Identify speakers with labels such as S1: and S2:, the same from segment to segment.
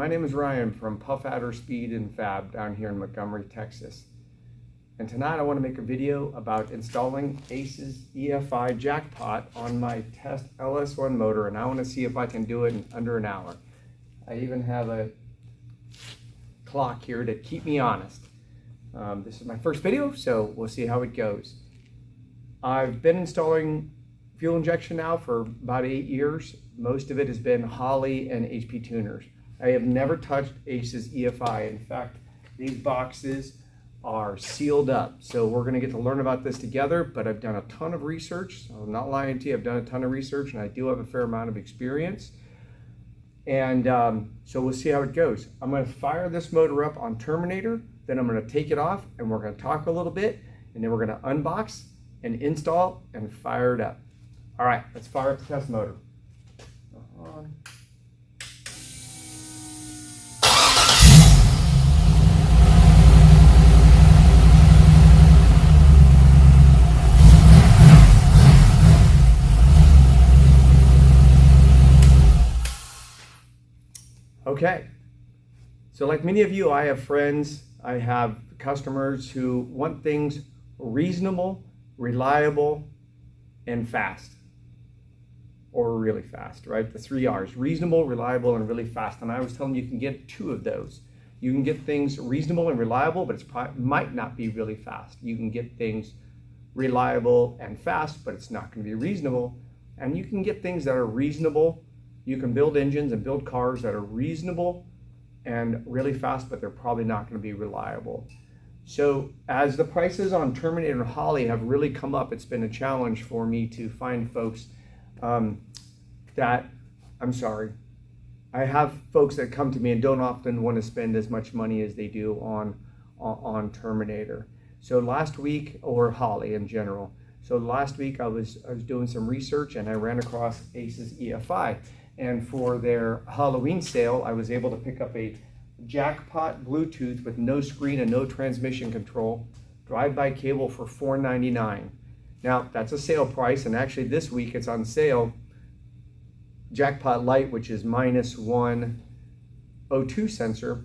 S1: My name is Ryan from Puff Adder Speed and Fab down here in Montgomery, Texas. And tonight I want to make a video about installing ACES EFI Jackpot on my test LS1 motor, and I want to see if I can do it in under an hour. I even have a clock here to keep me honest. This is my first video, so we'll see how it goes. I've been installing fuel injection now for about 8 years. Most of it has been Holley and HPTuners. I have never touched ACES EFI. In fact, these boxes are sealed up. So we're going to get to learn about this together, but I've done a ton of research. So I'm not lying to you, I've done a ton of research and I do have a fair amount of experience. And so we'll see how it goes. I'm going to fire this motor up on Terminator, then I'm going to take it off and we're going to talk a little bit, and then we're going to unbox and install and fire it up. All right, let's fire up the test motor. Okay, so like many of you, I have friends, I have customers who want things reasonable, reliable, and fast. Or really fast, right? The 3 R's: reasonable, reliable, and really fast. And I was telling you, you can get 2 of those. You can get things reasonable and reliable, but it might not be really fast. You can get things reliable and fast, but it's not going to be reasonable. And you can get things that are reasonable. You can build engines and build cars that are reasonable and really fast, but they're probably not going to be reliable. So as the prices on Terminator and Holley have really come up, it's been a challenge for me to find folks I have folks that come to me and don't often want to spend as much money as they do on Terminator. So last week, or Holley in general. So last week I was doing some research and I ran across ACES EFI. And for their Halloween sale, I was able to pick up a Jackpot Bluetooth with no screen and no transmission control, drive-by cable for $4.99. Now, that's a sale price, and actually this week it's on sale. Jackpot Lite, which is minus one O2 sensor,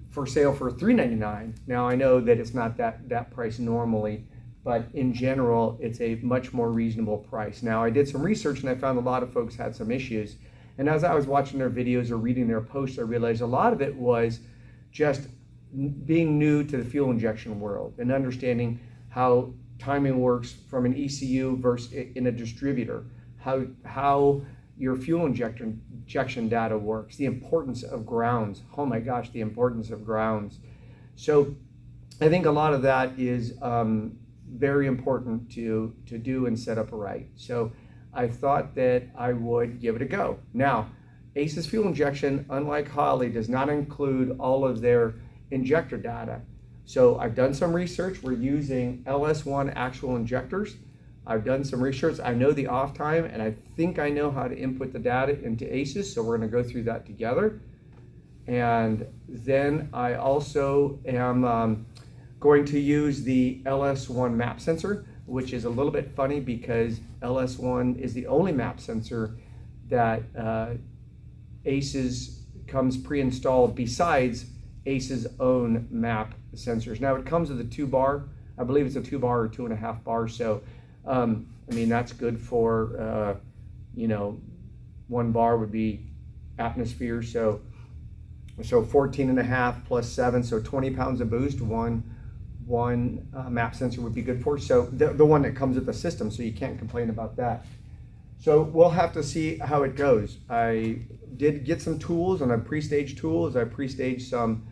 S1: for sale for $3.99. Now, I know that it's not that price normally, but in general, it's a much more reasonable price. Now, I did some research and I found a lot of folks had some issues. And as I was watching their videos or reading their posts, I realized a lot of it was just being new to the fuel injection world and understanding how timing works from an ECU versus in a distributor, how your fuel injection data works, the importance of grounds. Oh my gosh, the importance of grounds. So I think a lot of that is very important to do and set up right. So I thought that I would give it a go. Now, ACES fuel injection, unlike Holley, does not include all of their injector data. So I've done some research. We're using LS1 actual injectors. I've done some research. I know the off time, and I think I know how to input the data into ACES, so we're going to go through that together. And then I also am going to use the LS1 map sensor, which is a little bit funny because LS1 is the only map sensor that ACES comes pre-installed besides ACES' own map sensors. Now it comes with a 2-bar, I believe it's a 2-bar or 2.5 bars. So, I mean, that's good for, 1 bar would be atmosphere. So 14.5 plus 7, so 20 pounds of boost, one map sensor would be good for. So the one that comes with the system, so you can't complain about that. So we'll have to see how it goes. I did get some tools, and I pre-staged tools. I pre-staged some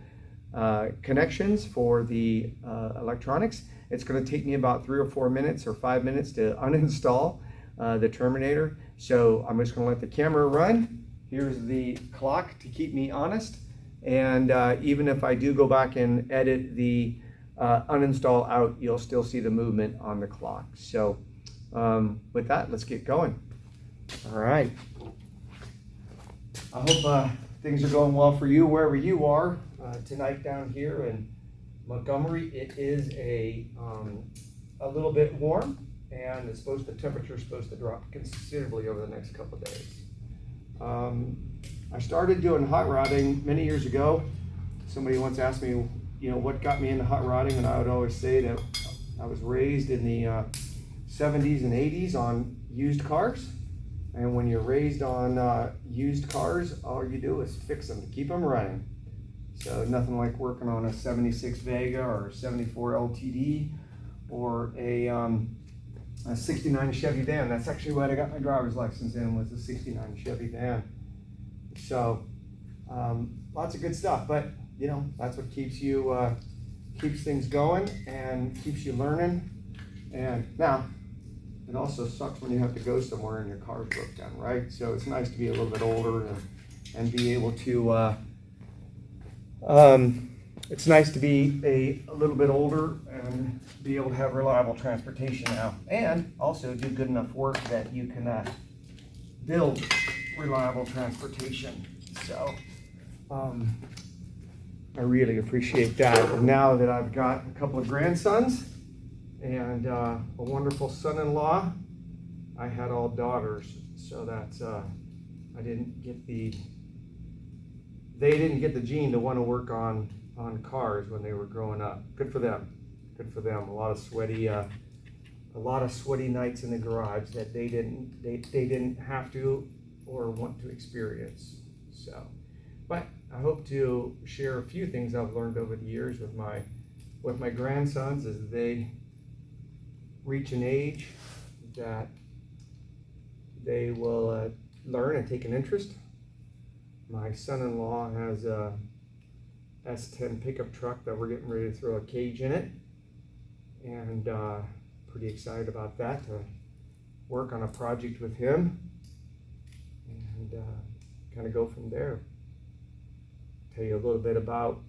S1: connections for the electronics. It's going to take me about 3 or 4 minutes or 5 minutes to uninstall the Terminator. So I'm just going to let the camera run. Here's the clock to keep me honest. And even if I do go back and edit the uninstall out, you'll still see the movement on the clock. So with that, let's get going. All right. I hope things are going well for you wherever you are tonight down here in Montgomery. It is a little bit warm, and the temperature is supposed to drop considerably over the next couple of days. I started doing hot rodding many years ago. Somebody once asked me, what got me into hot rodding, and I would always say that I was raised in the 70s and 80s on used cars. And when you're raised on used cars, all you do is fix them to keep them running. So nothing like working on a 76 Vega or a 74 LTD or a 69 Chevy van. That's actually what I got my driver's license in, was a 69 Chevy van. So lots of good stuff, but that's what keeps things going and keeps you learning. And now it also sucks when you have to go somewhere and your car's broke down, right? So it's nice to be a little bit older and be able to it's nice to be a little bit older and be able to have reliable transportation now, and also do good enough work that you can build reliable transportation. So I really appreciate that. And now that I've got a couple of grandsons and a wonderful son-in-law, I had all daughters, so that's they didn't get the gene to want to work on cars when they were growing up. Good for them. Good for them. A lot of sweaty nights in the garage that they didn't have to or want to experience. So, but I hope to share a few things I've learned over the years with my grandsons as they reach an age that they will learn and take an interest. My son-in-law has a S10 pickup truck that we're getting ready to throw a cage in it, and pretty excited about that, to work on a project with him and kind of go from there. Tell you a little bit about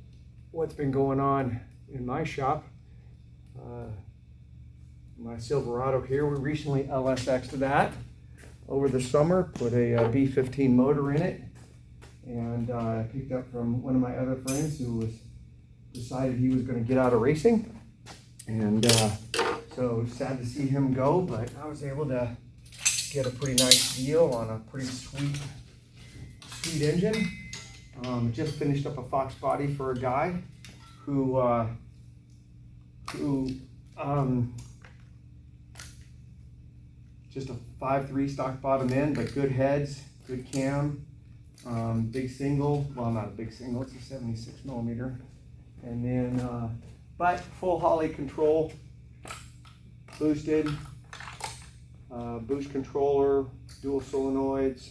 S1: what's been going on in my shop. My Silverado here, we recently LSX'd that over the summer, put a B15 motor in it, and I picked up from one of my other friends who decided he was going to get out of racing, and so sad to see him go, but I was able to get a pretty nice deal on a pretty sweet engine. Just finished up a Fox body for a guy who just a 5.3 stock bottom end, but good heads, good cam, big single. Well, not a big single, it's a 76 millimeter. And then, but full Holley control, boosted, boost controller, dual solenoids.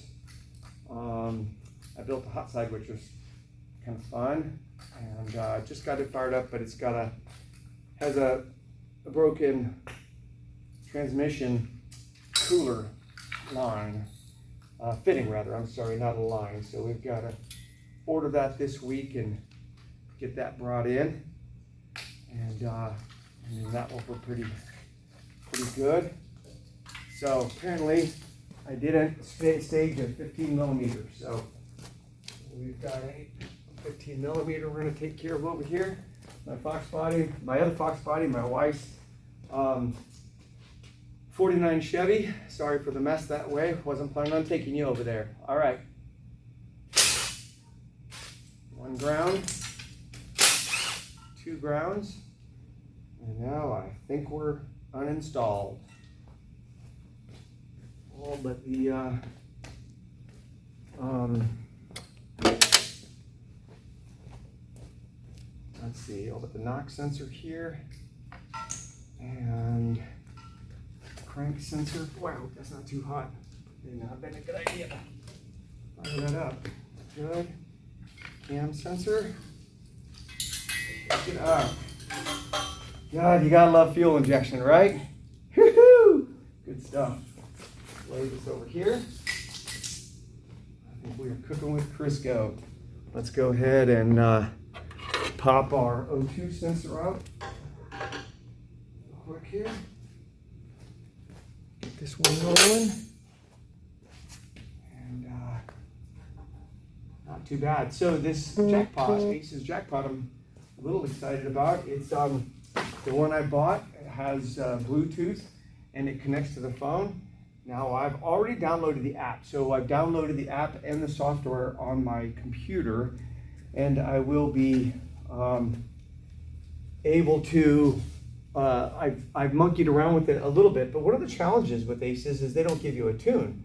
S1: I built a hot side, which was kind of fun, and just got it fired up, but it's has a broken transmission cooler line, fitting rather, I'm sorry, not a line. So we've got to order that this week and get that brought in, and that will be pretty good. So apparently I didn't stage at 15 millimeters, so we've got a 15 millimeter we're going to take care of over here. My Fox body, my other Fox body, my wife's 49 Chevy. Sorry for the mess that way. Wasn't planning on taking you over there. All right. One ground, two grounds, and now I think we're uninstalled. All but the let's see, all but the knock sensor here and crank sensor. Wow, that's not too hot. May not have been a good idea to fire that up. Good. Cam sensor. Pick it up. God, you gotta love fuel injection, right? Woo-hoo! Good stuff. Lay this over here. I think we are cooking with Crisco. Let's go ahead and pop our O2 sensor out. Quick here. Get this one rolling. And not too bad. So this Jackpot, ACES Jackpot, I'm a little excited about. It's the one I bought. It has Bluetooth and it connects to the phone. Now I've already downloaded the app. So I've downloaded the app and the software on my computer, and I will be able to, I've monkeyed around with it a little bit, but one of the challenges with ACES is they don't give you a tune.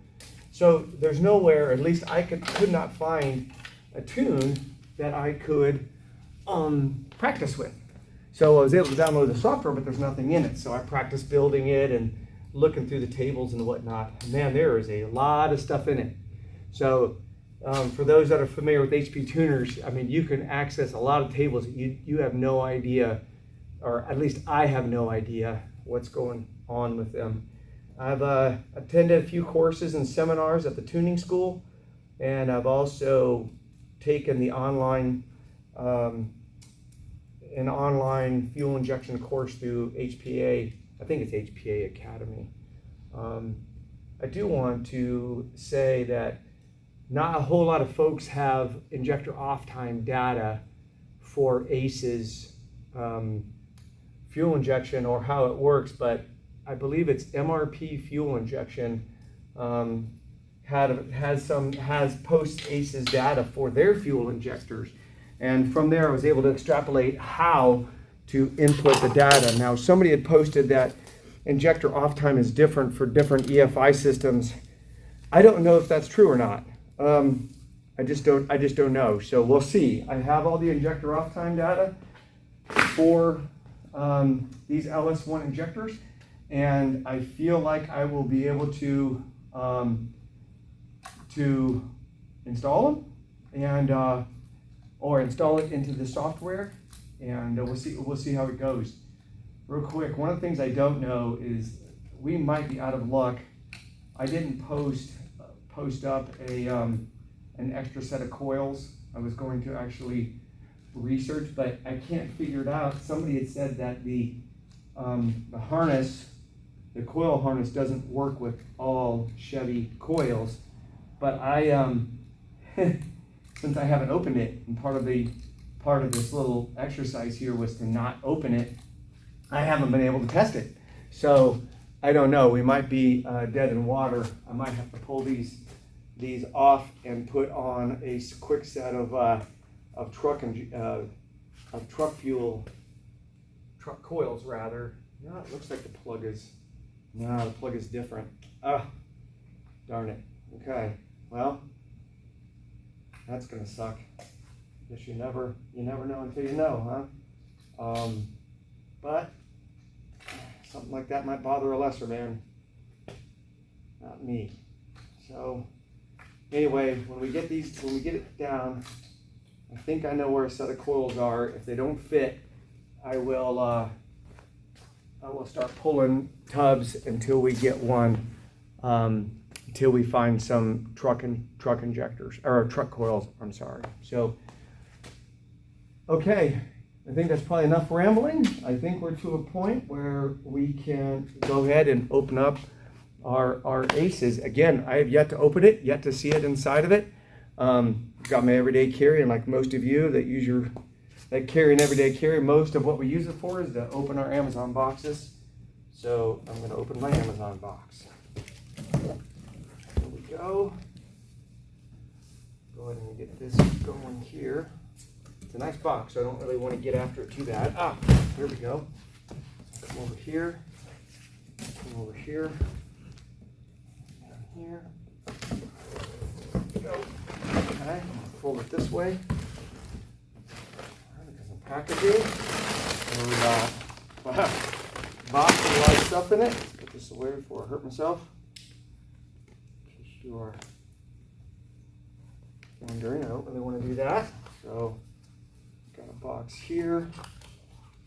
S1: So there's nowhere, at least I could not find a tune that I could practice with. So I was able to download the software, but there's nothing in it. So I practiced building it and looking through the tables and whatnot. Man, there is a lot of stuff in it. So for those that are familiar with HPTuners, I mean, you can access a lot of tables that you have no idea, or at least I have no idea what's going on with them. I've attended a few courses and seminars at the tuning school, and I've also taken the online an online fuel injection course through HPA. I think it's HPA Academy. I do want to say that not a whole lot of folks have injector off time data for ACES fuel injection or how it works, but I believe it's MRP fuel injection has post ACES data for their fuel injectors. And from there, I was able to extrapolate how to input the data. Now, somebody had posted that injector off time is different for different EFI systems. I don't know if that's true or not. I just don't know. So we'll see. I have all the injector off time data for these LS1 injectors, and I feel like I will be able to install them and or install it into the software, and we'll see how it goes. Real quick, one of the things I don't know is we might be out of luck. I didn't post up an extra set of coils. I was going to actually research, but I can't figure it out. Somebody had said that the harness, the coil harness, doesn't work with all Chevy coils, but I since I haven't opened it, and part of this little exercise here was to not open it, I haven't been able to test it. So I don't know. We might be dead in water. I might have to pull these off and put on a quick set of truck coils rather. No, it looks like the plug is different. Ah, darn it. Okay, well, that's gonna suck. Guess you never know until you know, huh? But something like that might bother a lesser man, not me. So anyway, when we get it down, I think I know where a set of coils are. If they don't fit, I will start pulling tubs until we get one, until we find some truck injectors, or truck coils, I'm sorry. So, okay, I think that's probably enough rambling. I think we're to a point where we can go ahead and open up our ACES. Again, I have yet to open it, yet to see it inside of it. Got my everyday carry, and like most of you that carry an everyday carry, most of what we use it for is to open our Amazon boxes. So I'm going to open my Amazon box. Here we go. Go ahead and get this going here. It's a nice box, so I don't really want to get after it too bad. Ah, here we go. Come over here. Come over here. Down here. There we go. Okay, fold it this way. Because I'm packaging. Wow. Box with a lot of stuff in it. Let's put this away before I hurt myself. In case you are wondering, I don't really want to do that. So, got a box here.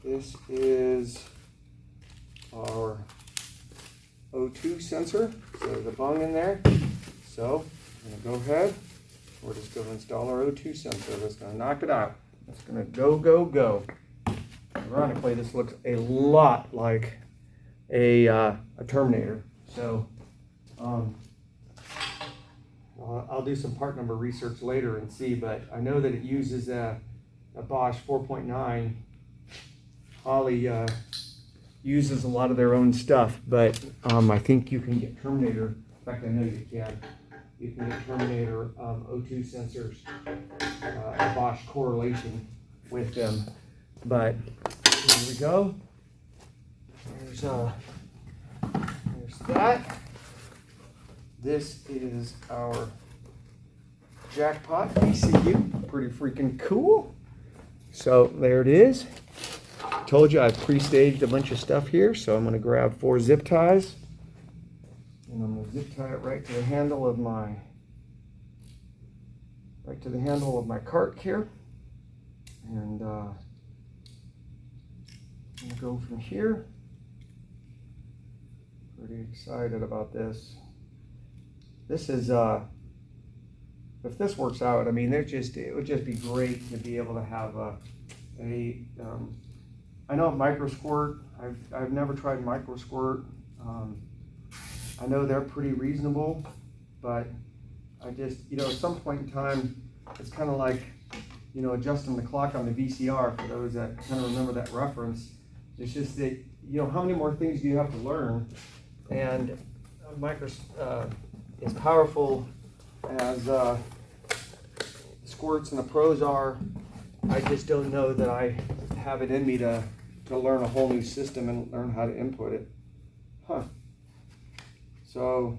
S1: This is our O2 sensor. So there's a bung in there. So, I'm going to go ahead. We're just going to install our O2 sensor. That's going to knock it out. It's going to go. Ironically, this looks a lot like a Terminator. So I'll do some part number research later and see, but I know that it uses a Bosch 4.9 Holley uses a lot of their own stuff, but I think you can get Terminator. In fact, I know you can. You can get Terminator O2 sensors, Bosch correlation with them. But here we go. There's that. This is our Jackpot ECU. Pretty freaking cool. So there it is. Told you I've pre-staged a bunch of stuff here, so I'm going to grab 4 zip ties, and I'm going to zip tie it right to the handle of my cart here, and I'm going to go from here. Pretty excited about this. This is if this works out, I mean, it would just be great to be able to have I know micro squirt. I've never tried micro squirt. I know they're pretty reasonable, but I just, at some point in time, it's kind of like, adjusting the clock on the VCR for those that kind of remember that reference. It's just that, how many more things do you have to learn? And micro as powerful as squirts and the pros are, I just don't know that I have it in me to learn a whole new system and learn how to input it. So,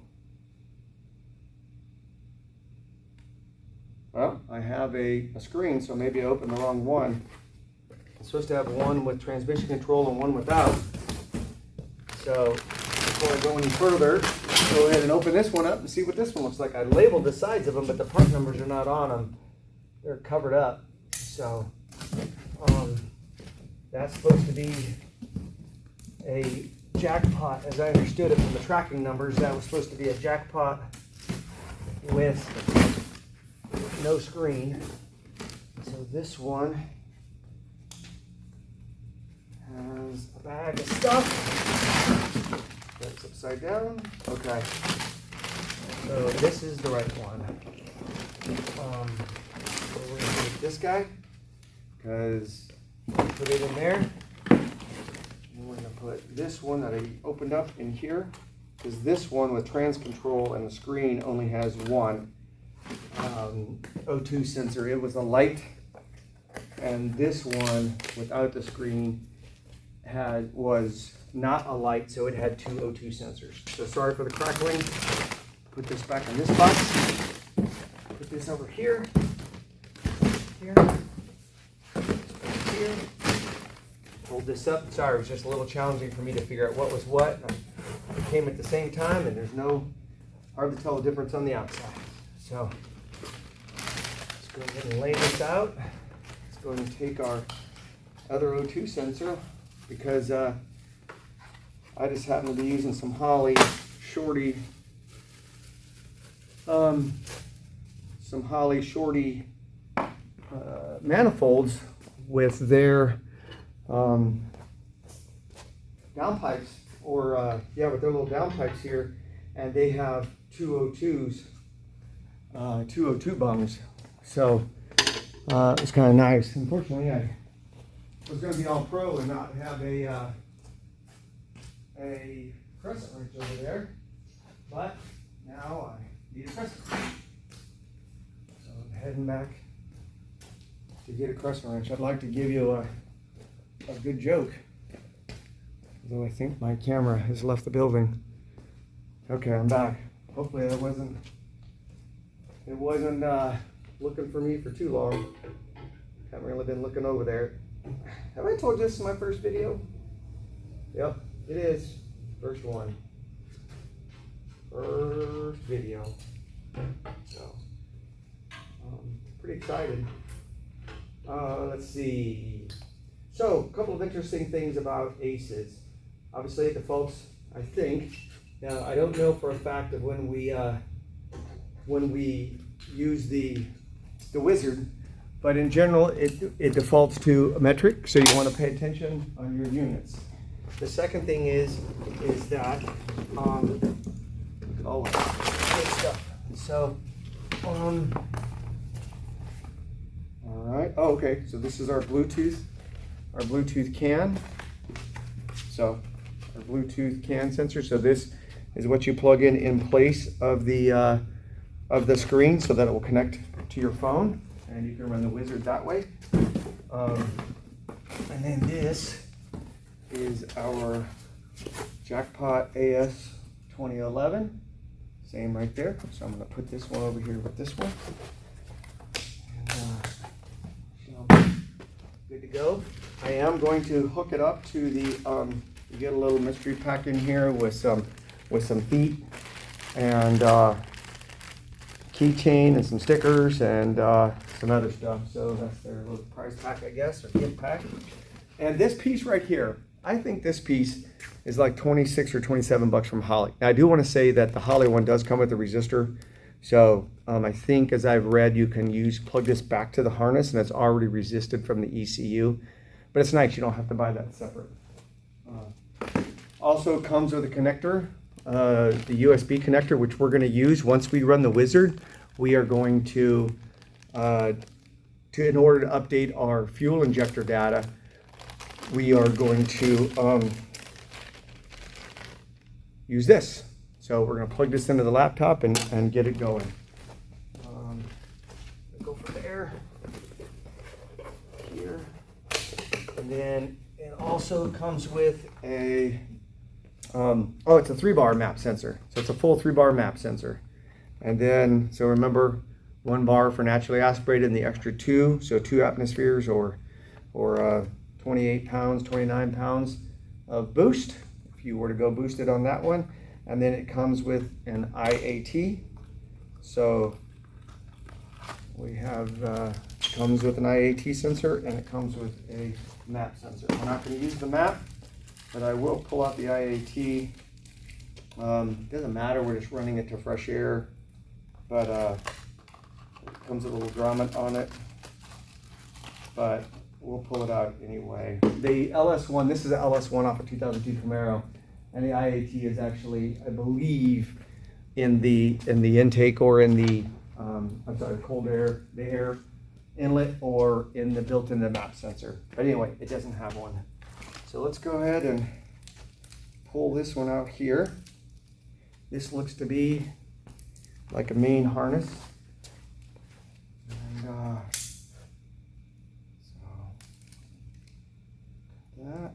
S1: well, I have a screen, so maybe I opened the wrong one. I'm supposed to have one with transmission control and one without. So, before I go any further, go ahead and open this one up and see what this one looks like. I labeled the sides of them, but the part numbers are not on them. They're covered up. So, that's supposed to be a Jackpot, as I understood it from the tracking numbers. That was supposed to be a Jackpot with no screen. So this one has a bag of stuff. That's upside down. Okay. So this is the right one. So we're going to take this guy, because put it in there. And we're going to put this one that I opened up in here, because this one with trans control and the screen only has one O2 sensor. It was a light, and this one without the screen was not a light, so it had 2 O2 sensors. So sorry for the crackling. Put this back in this box. Put this over here. Here. Here. Hold this up. Sorry, it was just a little challenging for me to figure out what was what. It came at the same time, and there's hard to tell the difference on the outside. So let's go ahead and lay this out. Let's go ahead and take our other O2 sensor, because I just happen to be using some Holley Shorty, manifolds with their downpipes, or with their little downpipes here, and they have 2 O2s, 2 O2 bungs. So it's kind of nice. Unfortunately, I was going to be all pro and not have a crescent wrench over there, but now I need a crescent wrench. So I'm heading back to get a crescent wrench. I'd like to give you a good joke, although I think my camera has left the building. Okay, I'm back. Hopefully it wasn't looking for me for too long. Haven't really been looking over there. Have I told you this is my first video? Yep, it is. First one. First video. So, pretty excited. Let's see. So, a couple of interesting things about ACES. Obviously, it defaults, I think. Now, I don't know for a fact of when we use the wizard, but in general, it defaults to metric, so you want to pay attention on your units. The second thing is that look at all of this good stuff. So, all right. Oh, okay. So this is our Bluetooth can. So or Bluetooth CAN sensor. So this is what you plug in place of the screen so that it will connect to your phone, and you can run the wizard that way. And then this is our Jackpot AS 2011. Same right there. So I'm going to put this one over here with this one. And, good to go. I am going to hook it up to the, you get a little mystery pack in here with some feet and keychain and some stickers and some other stuff. So that's their little prize pack, I guess, or gift pack. And this piece right here, I think this piece is like 26 or 27 bucks from Holley. Now, I do want to say that the Holley one does come with a resistor. So I think, as I've read, you can plug this back to the harness, and it's already resisted from the ECU. But it's nice, you don't have to buy that separate. Also comes with a connector, the USB connector, which we're going to use once we run the wizard. We are going to in order to update our fuel injector data, we are going to use this. So we're going to plug this into the laptop and get it going. Go for there, here, and then it also comes with a it's a 3-bar map sensor. So it's a full 3-bar map sensor. And then, so remember, 1 bar for naturally aspirated and the extra 2, so 2 atmospheres or 28 pounds, 29 pounds of boost, if you were to go boosted on that one. And then it comes with an IAT. So we have, comes with an IAT sensor, and it comes with a map sensor. We're not going to use the map, but I will pull out the IAT. Doesn't matter, we're just running it to fresh air, but it comes with a little grommet on it, but we'll pull it out anyway. The LS1, this is the LS1 off a 2002 Camaro, and the IAT is actually, I believe, in the intake or in the I'm sorry, cold air, the air inlet, or in the built-in the map sensor. But anyway, it doesn't have one. So let's go ahead and pull this one out here. This looks to be like a main harness. And so that.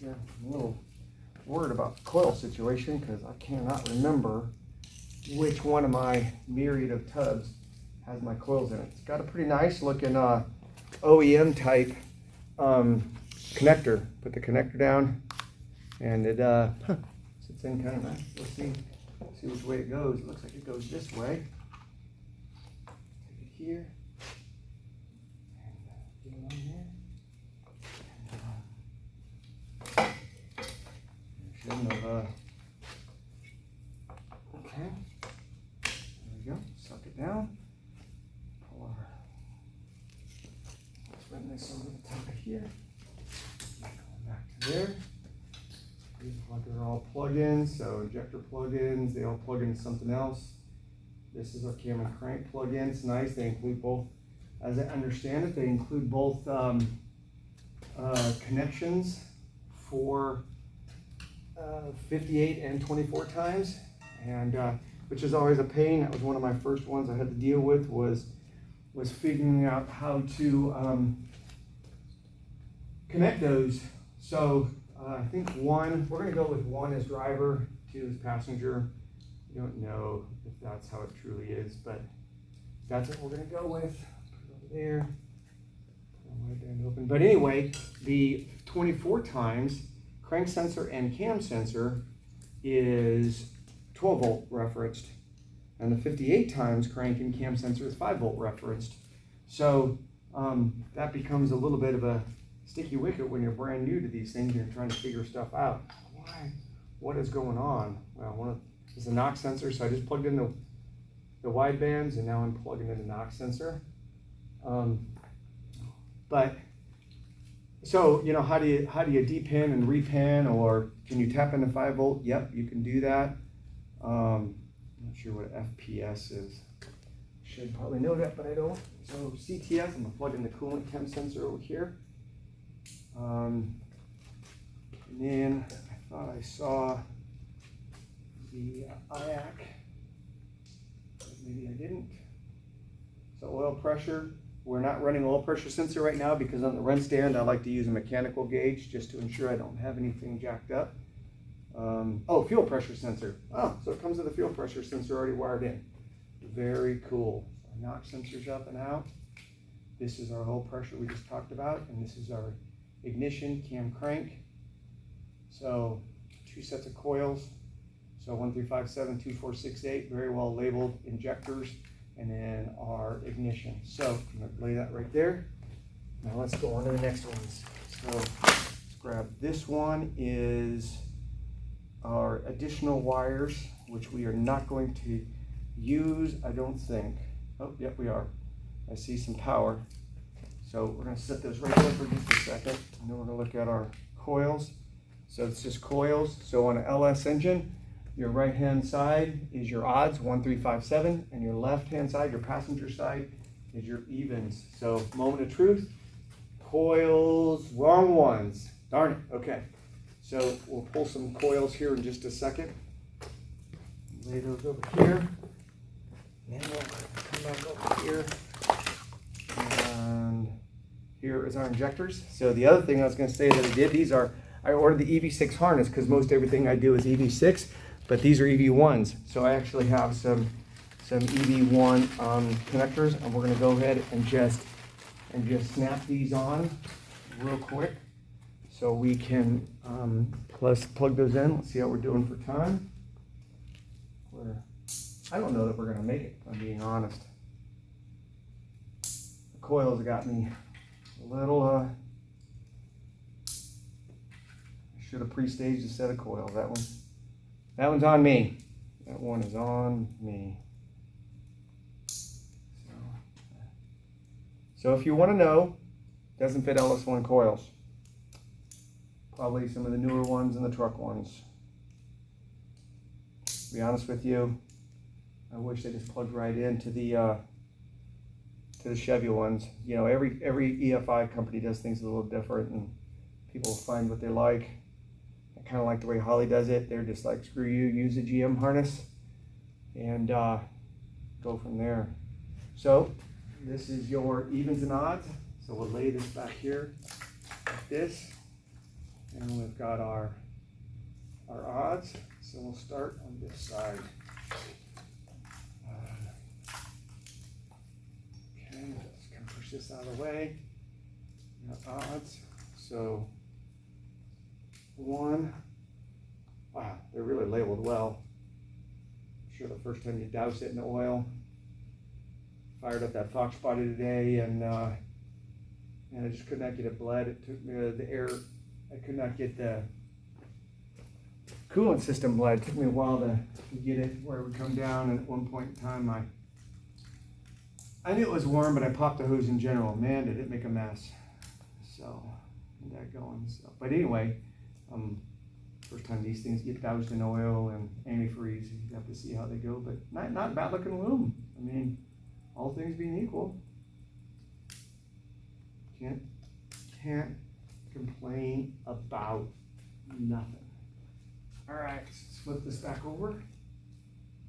S1: Yeah, I'm a little worried about the coil situation because I cannot remember which one of my myriad of tubs has my coils in it. It's got a pretty nice looking OEM type connector. Put the connector down, and it sits in kind of nice. Let's see which way it goes. It looks like it goes this way. Take it here. And get it on there. Okay, there we go, suck it down, pull our, let's run this over the top of here, going back to there. These are all plugins, so injector plugins, they all plug into something else. This is our cam and crank plug-in. It's nice, they include both, as I understand it, they include both connections for 58 and 24 times, and which is always a pain. That was one of my first ones I had to deal with, was figuring out how to connect those. So I think we're going to go with 1 as driver, 2 as passenger. You don't know if that's how it truly is, but that's what we're going to go with. Put it over there. Open. But anyway, the 24 times crank sensor and cam sensor is 12 volt referenced, and the 58 times crank and cam sensor is 5 volt referenced. So that becomes a little bit of a sticky wicket when you're brand new to these things and you're trying to figure stuff out. Why? What is going on? Well, it's a knock sensor, so I just plugged in the wide bands, and now I'm plugging in the knock sensor. But so, you know, how do you depin and repin, or can you tap into 5 volt? Yep, you can do that. I'm not sure what FPS is. Should probably know that, but I don't. So CTS, I'm gonna plug in the coolant temp sensor over here. And then I thought I saw the IAC, but maybe I didn't. So oil pressure, we're not running oil pressure sensor right now because on the run stand I like to use a mechanical gauge just to ensure I don't have anything jacked up. Oh, fuel pressure sensor. Oh, so it comes with a fuel pressure sensor already wired in. Very cool. So knock sensors up and out. This is our low pressure we just talked about, and this is our ignition cam crank. So 2 sets of coils. So 1357, 2468, very well labeled injectors, and then our ignition. So I'm going to lay that right there. Now let's go on to the next ones. So let's grab this one is our additional wires, which we are not going to use, I don't think. Oh, yep, we are. I see some power. So we're going to set those right there for just a second. And then we're going to look at our coils. So it's just coils. So on an LS engine, your right hand side is your odds, 1357, and your left hand side, your passenger side, is your evens. So moment of truth, coils, wrong ones. Darn it, okay. So we'll pull some coils here in just a second. Lay those over here. And then we'll come back over here. And here is our injectors. So the other thing I was going to say that I did, I ordered the EV6 harness because most everything I do is EV6, but these are EV1s. So I actually have some EV1 connectors, and we're going to go ahead and just snap these on real quick so we can plug those in. Let's see how we're doing for time. I don't know that we're going to make it, if I'm being honest. The coils got me a little, I should have pre-staged a set of coils. That one's on me. That one is on me. So if you want to know, doesn't fit LS1 coils. Probably some of the newer ones and the truck ones. To be honest with you, I wish they just plugged right into the Chevy ones. You know, every EFI company does things a little different, and people find what they like. I kind of like the way Holly does it. They're just like, screw you, use a GM harness, and go from there. So this is your evens and odds. So we'll lay this back here like this, and we've got our odds. So we'll start on this side. Okay, let's kind of push this out of the way. Got odds. So 1. Wow, they're really labeled well. I'm sure the first time you douse it in oil. Fired up that Fox body today, and I just could not get it bled. It took me the air. I could not get the coolant system bled. It took me a while to get it where it would come down, and at one point in time I knew it was warm, but I popped the hose in general. Man, did it make a mess. So that going. So, but anyway, first time these things get doused in oil and antifreeze, you have to see how they go. But not bad looking loom. I mean, all things being equal, can't complain about nothing. All right, let's flip this back over.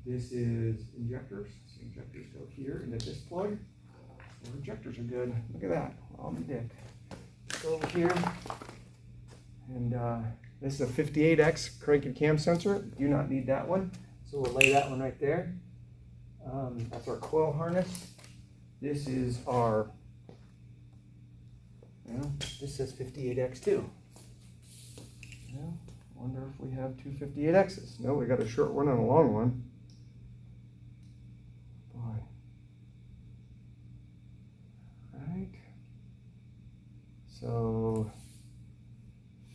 S1: This is injectors. So injectors go here into this plug. So injectors are good. Look at that, on the dick. Let's go over here, and this is a 58X crank and cam sensor. Do not need that one, so we'll lay that one right there. That's our coil harness. This is our, this says 58X too. Wonder if we have two 58Xs. No, we got a short one and a long one. Boy. Right. So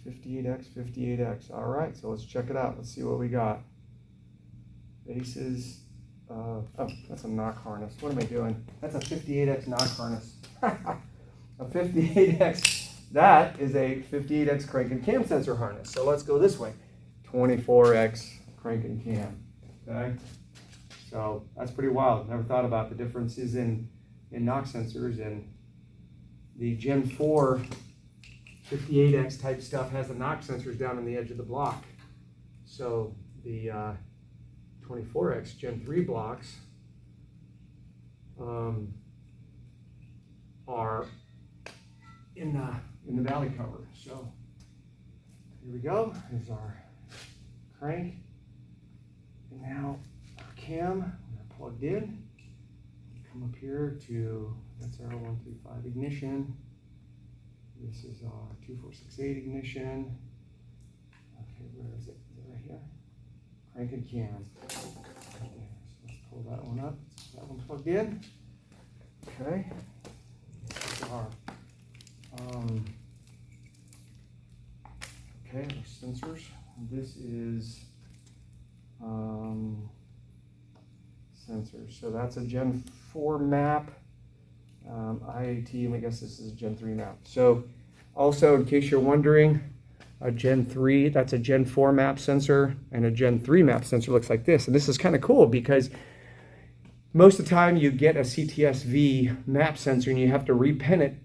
S1: 58X, 58X. All right, so let's check it out. Let's see what we got. ACES. Oh, that's a knock harness. What am I doing? That's a 58X knock harness. A 58X. That is a 58X crank and cam sensor harness. So let's go this way. 24X crank and cam. Okay. So that's pretty wild. Never thought about the differences in knock sensors. And the Gen 4 58X type stuff has the knock sensors down on the edge of the block. So the 24X Gen 3 blocks are in the valley cover. So here we go. Here's our crank. And now our cam, we're plugged in. Come up here to, that's our 135 ignition. This is our 2468 ignition. Okay, where is it? Is it right here? Crank and cam. Right there. So let's pull that one up. That one plugged in. Okay. This is our okay, our sensors. This is sensors. So that's a Gen 4 map. IAT, I guess this is a Gen 3 map. So also, in case you're wondering, a Gen 3, that's a Gen 4 map sensor, and a Gen 3 map sensor looks like this. And this is kind of cool because most of the time you get a CTSV map sensor and you have to repin it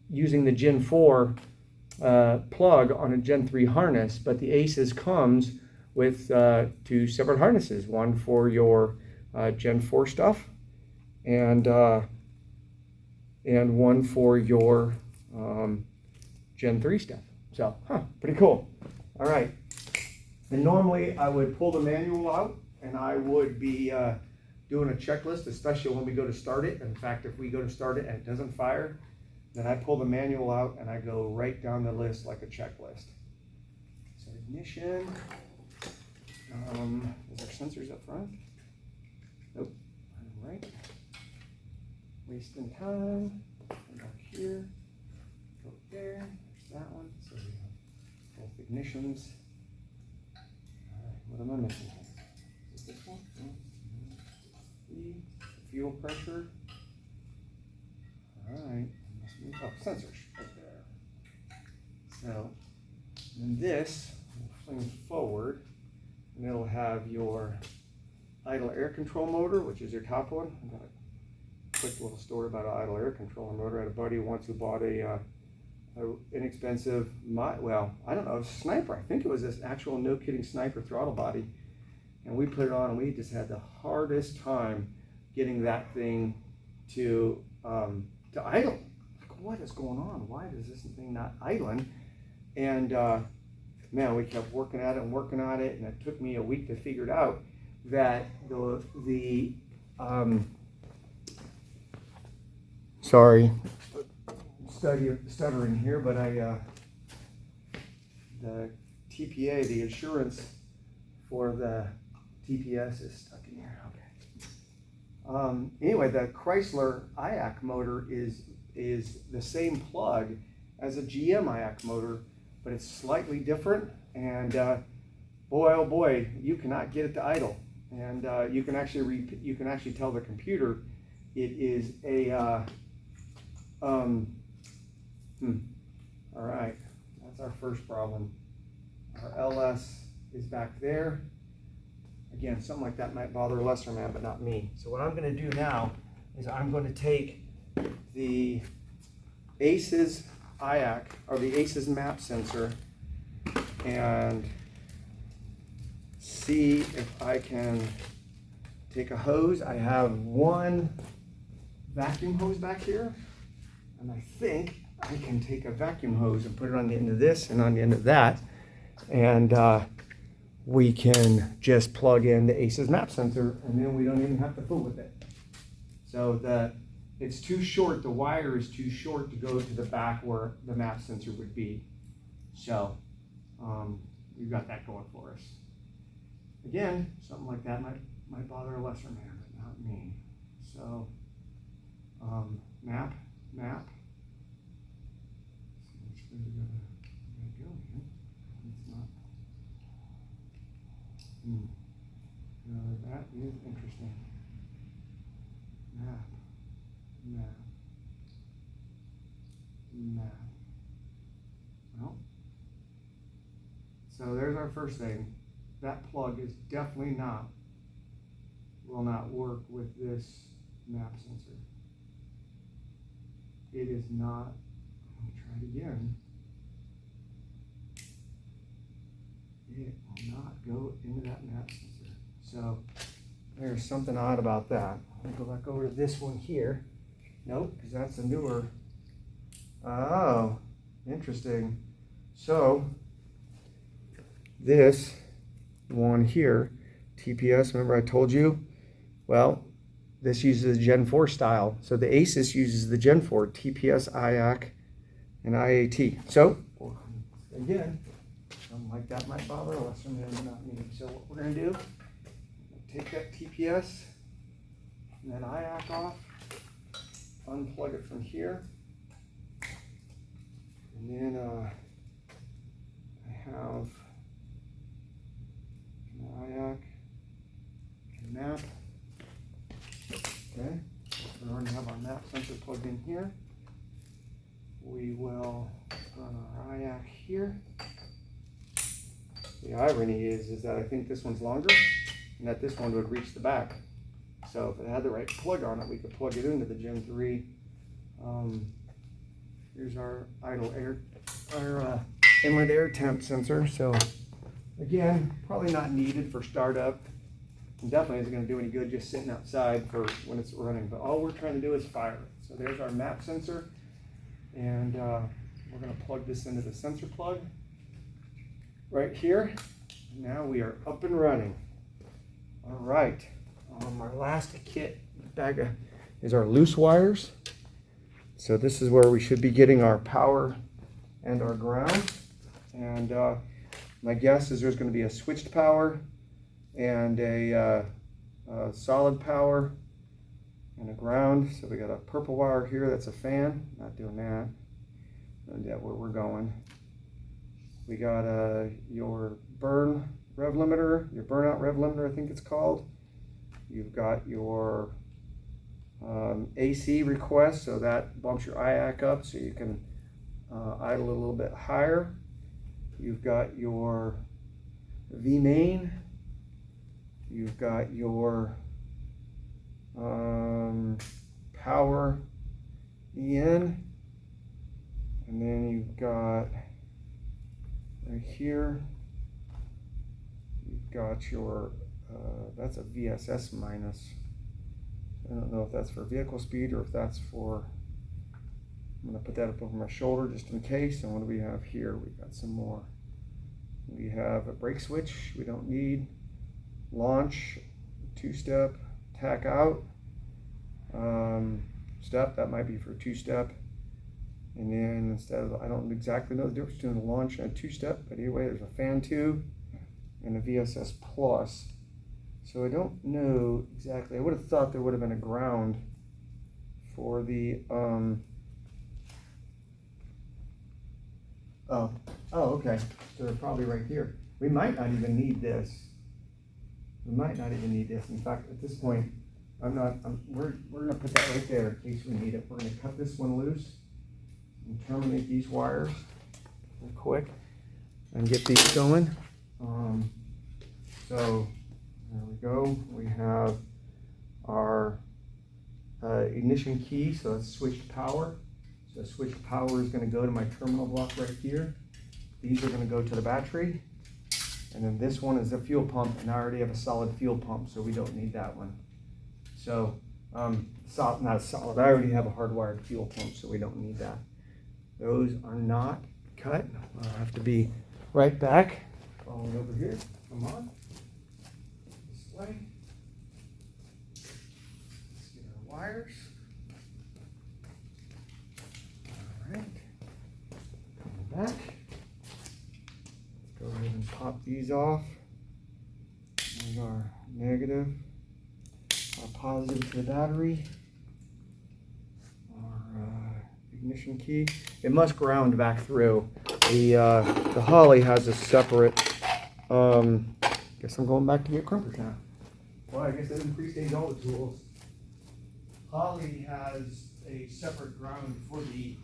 S1: using the Gen 4 plug on a Gen 3 harness, but the ACES comes with two separate harnesses, one for your Gen 4 stuff and one for your Gen 3 stuff. So, pretty cool. All right. And normally I would pull the manual out and I would be doing a checklist, especially when we go to start it. In fact, if we go to start it and it doesn't fire, then I pull the manual out and I go right down the list like a checklist. So ignition. Is there sensors up front? Nope. All right. Wasting time. Go back here. Go there. There's that one. So we have both ignitions. All right. What am I missing here? Is it this one? No. Fuel pressure. All right. Oh, sensors right there. So, and this will fling forward, and it'll have your idle air control motor, which is your top one. I've got a quick little story about an idle air controller motor. I had a buddy once who bought a inexpensive, well, I don't know, Sniper. I think it was this actual, no kidding, Sniper throttle body, and we put it on, and we just had the hardest time getting that thing to idle. What is going on? Why is this thing not idling? And man, we kept working at it and working on it, and it took me a week to figure it out that the sorry, stuttering here, but the TPA, the insurance for the TPS is stuck in here. Okay. Anyway, the Chrysler IAC motor is the same plug as a GM IAC motor, but it's slightly different, and boy oh boy, you cannot get it to idle. And you can actually tell the computer it is a all right, that's our first problem. Our LS is back there. Again, something like that might bother a lesser man, but not me. So what I'm going to do now is I'm going to take the ACES IAC, or the ACES map sensor, and see if I can take a hose. I have one vacuum hose back here, and I think I can take a vacuum hose and put it on the end of this and on the end of that, and we can just plug in the ACES map sensor, and then we don't even have to fool with it. So it's too short, the wire is too short to go to the back where the map sensor would be. So we've got that going for us. Again, something like that might bother a lesser man, but not me. So map. So which way we gotta go here? It's not. That is interesting. Map. Well, so there's our first thing. That plug is definitely will not work with this map sensor. It is not. Let me try it again. it will not go into that map sensor. So there's something odd about that. Let me go back over to this one here. Nope, because that's a newer. Oh, interesting. So this one here, TPS, remember I told you? Well, this uses Gen 4 style. So the ACES uses the Gen 4, TPS, IAC, and IAT. So, again, something like that might bother a lesser man not me. So what we're going to do, take that TPS and that IAC off, unplug it from here, and then I have an IAC and map. Okay, we already have our map sensor plugged in here. We will run our IAC here. The irony is that I think this one's longer and that this one would reach the back. So if it had the right plug on it, we could plug it into the Gen 3. Here's our idle air, our inlet air temp sensor. So again, probably not needed for startup. And definitely isn't going to do any good just sitting outside for when it's running. But all we're trying to do is fire it. So there's our map sensor. And we're going to plug this into the sensor plug right here. Now we are up and running. All right. Our last kit bag is our loose wires. So this is where we should be getting our power and our ground. And my guess is there's going to be a switched power and a solid power and a ground. So we got a purple wire here, that's a fan, not doing that. And yeah, where we're going. We got your burn rev limiter, your burnout rev limiter, I think it's called. You've got your AC request, so that bumps your IAC up so you can idle it a little bit higher. You've got your V main. You've got your power EN, and then you've got right here, you've got your, that's a VSS minus. I don't know if that's for vehicle speed or if that's for, I'm going to put that up over my shoulder just in case. And what do we have here? We've got some more. We have a brake switch we don't need. Launch, two-step, tack out, step, that might be for two-step. And then instead of, I don't exactly know the difference between a launch and a two-step, but anyway, there's a fan tube and a VSS plus. So I don't know exactly. I would have thought there would have been a ground for the, okay. So they're probably right here. We might not even need this. We might not even need this. In fact, at this point, we're gonna put that right there in case we need it. We're gonna cut this one loose and terminate these wires real quick and get these going. So there we go. We have our ignition key, so it's switched power. So switched power is going to go to my terminal block right here. These are going to go to the battery. And then this one is the fuel pump, and I already have a solid fuel pump, so we don't need that one. So, not solid, I already have a hardwired fuel pump, so we don't need that. Those are not cut. I'll have to be right back. Following over here, come on. This way. Let's get our wires. All right, coming back. Go ahead and pop these off. There's our negative, our positive to the battery, our ignition key. It must ground back through. The Holly has a separate, guess I'm going back to get crimpers now. Well, I guess I didn't pre-stage all the tools. Holly has a separate ground for the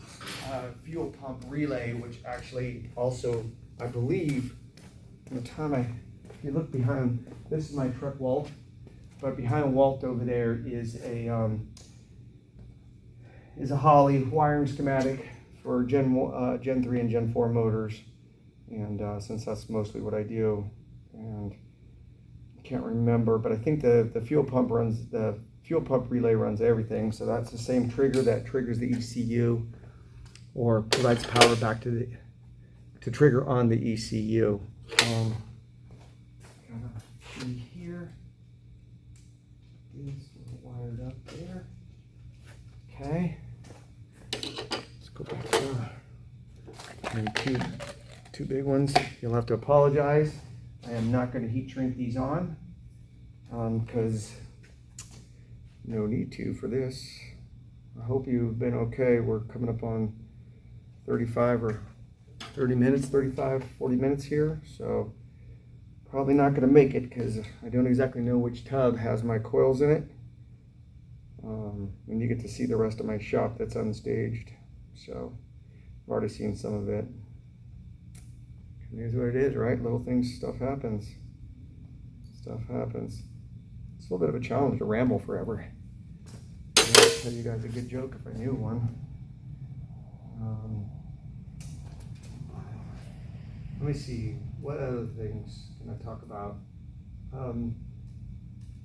S1: fuel pump relay, which actually also, I believe, from the time if you look behind, this is my truck Walt, but behind Walt over there is a Holly wiring schematic for Gen 3 and Gen 4 motors, and since that's mostly what I do, and I can't remember, but I think the fuel pump relay runs everything. So that's the same trigger that triggers the ECU or provides power back to trigger on the ECU. Gotta see here. This wired up there. Okay. Let's go back to two big ones. You'll have to apologize. I am not going to heat shrink these on because no need to for this. I hope you've been okay. We're coming up on 35 or 30 minutes, 35, 40 minutes here. So probably not going to make it because I don't exactly know which tub has my coils in it. And you get to see the rest of my shop that's unstaged. So I've already seen some of it. It is what it is, right? Little things, stuff happens. Stuff happens. It's a little bit of a challenge to ramble forever. I'll tell you guys a good joke if I knew one. Let me see, what other things can I talk about?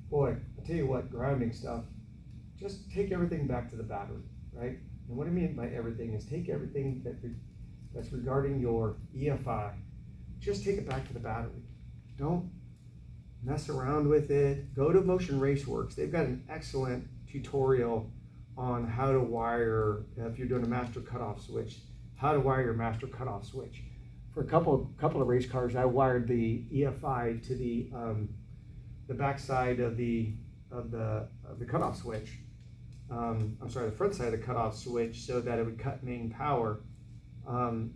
S1: Boy, I'll tell you what, grounding stuff, just take everything back to the battery, right? And what I mean by everything is take everything that's regarding your EFI, just take it back to the battery. Don't mess around with it. Go to Motion Raceworks. They've got an excellent tutorial on how to wire, if you're doing a master cutoff switch, how to wire your master cutoff switch. For a couple of race cars, I wired the EFI to the backside of the cutoff switch. I'm sorry, the front side of the cutoff switch, so that it would cut main power. And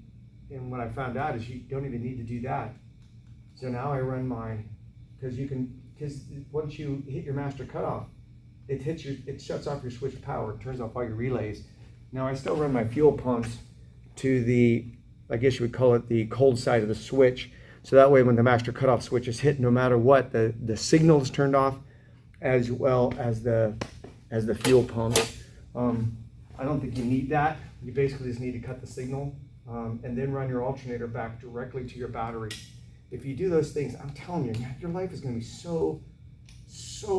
S1: what I found out is you don't even need to do that. So now I run because once you hit your master cutoff, it shuts off your switch power, it turns off all your relays. Now I still run my fuel pumps to the, I guess you would call it the cold side of the switch. So that way when the master cutoff switch is hit, no matter what, the signal is turned off as well as the fuel pump. I don't think you need that. You basically just need to cut the signal and then run your alternator back directly to your battery. If you do those things, I'm telling you, your life is going to be so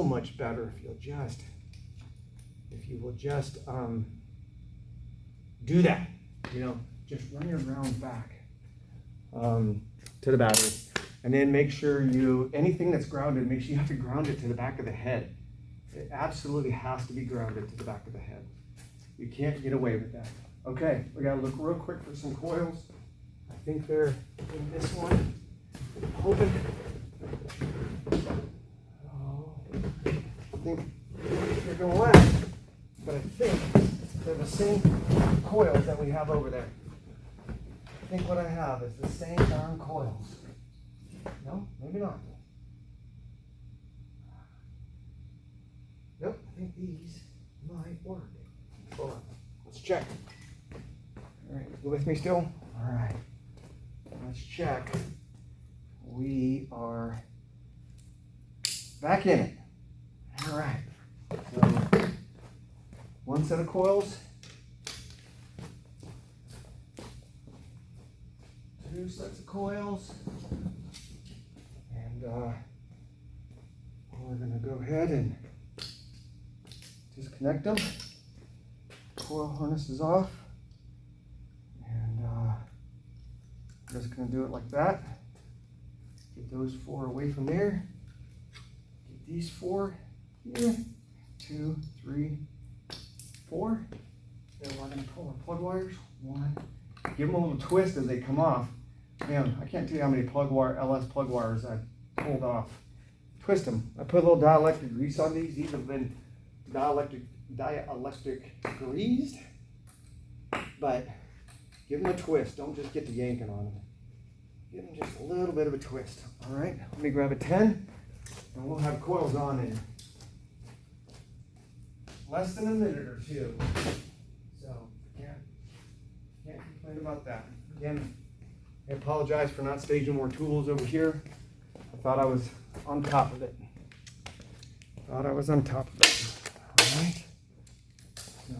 S1: much better if you will just do that. Just run your ground back to the battery, and then make sure anything that's grounded, make sure you have to ground it to the back of the head. It absolutely has to be grounded to the back of the head. You can't get away with that. Okay, we gotta look real quick for some coils. I think they're in this one. I'm hoping. I think they're gonna last, but I think they're the same coils that we have over there. I think what I have is the same darn coils. No, maybe not. Nope, I think these might work. Hold on, let's check. All right, you with me still? All right, let's check. We are back in it. All right, so one set of coils, two sets of coils, and we're going to go ahead and disconnect them. Coil harness is off, and I'm just going to do it like that. Get those four away from there. Get these four here. 2, 3, 4. Then we're going to pull our plug wires. 1. Give them a little twist as they come off. Man, I can't tell you how many LS plug wires I pulled off. Twist them. I put a little dielectric grease on these. These have been dielectric greased, but give them a twist. Don't just get to yanking on them. Give them just a little bit of a twist. All right, let me grab a 10, and we'll have coils on in less than a minute or two. So can't complain about that. Again, I apologize for not staging more tools over here. I thought I was on top of it. All right. So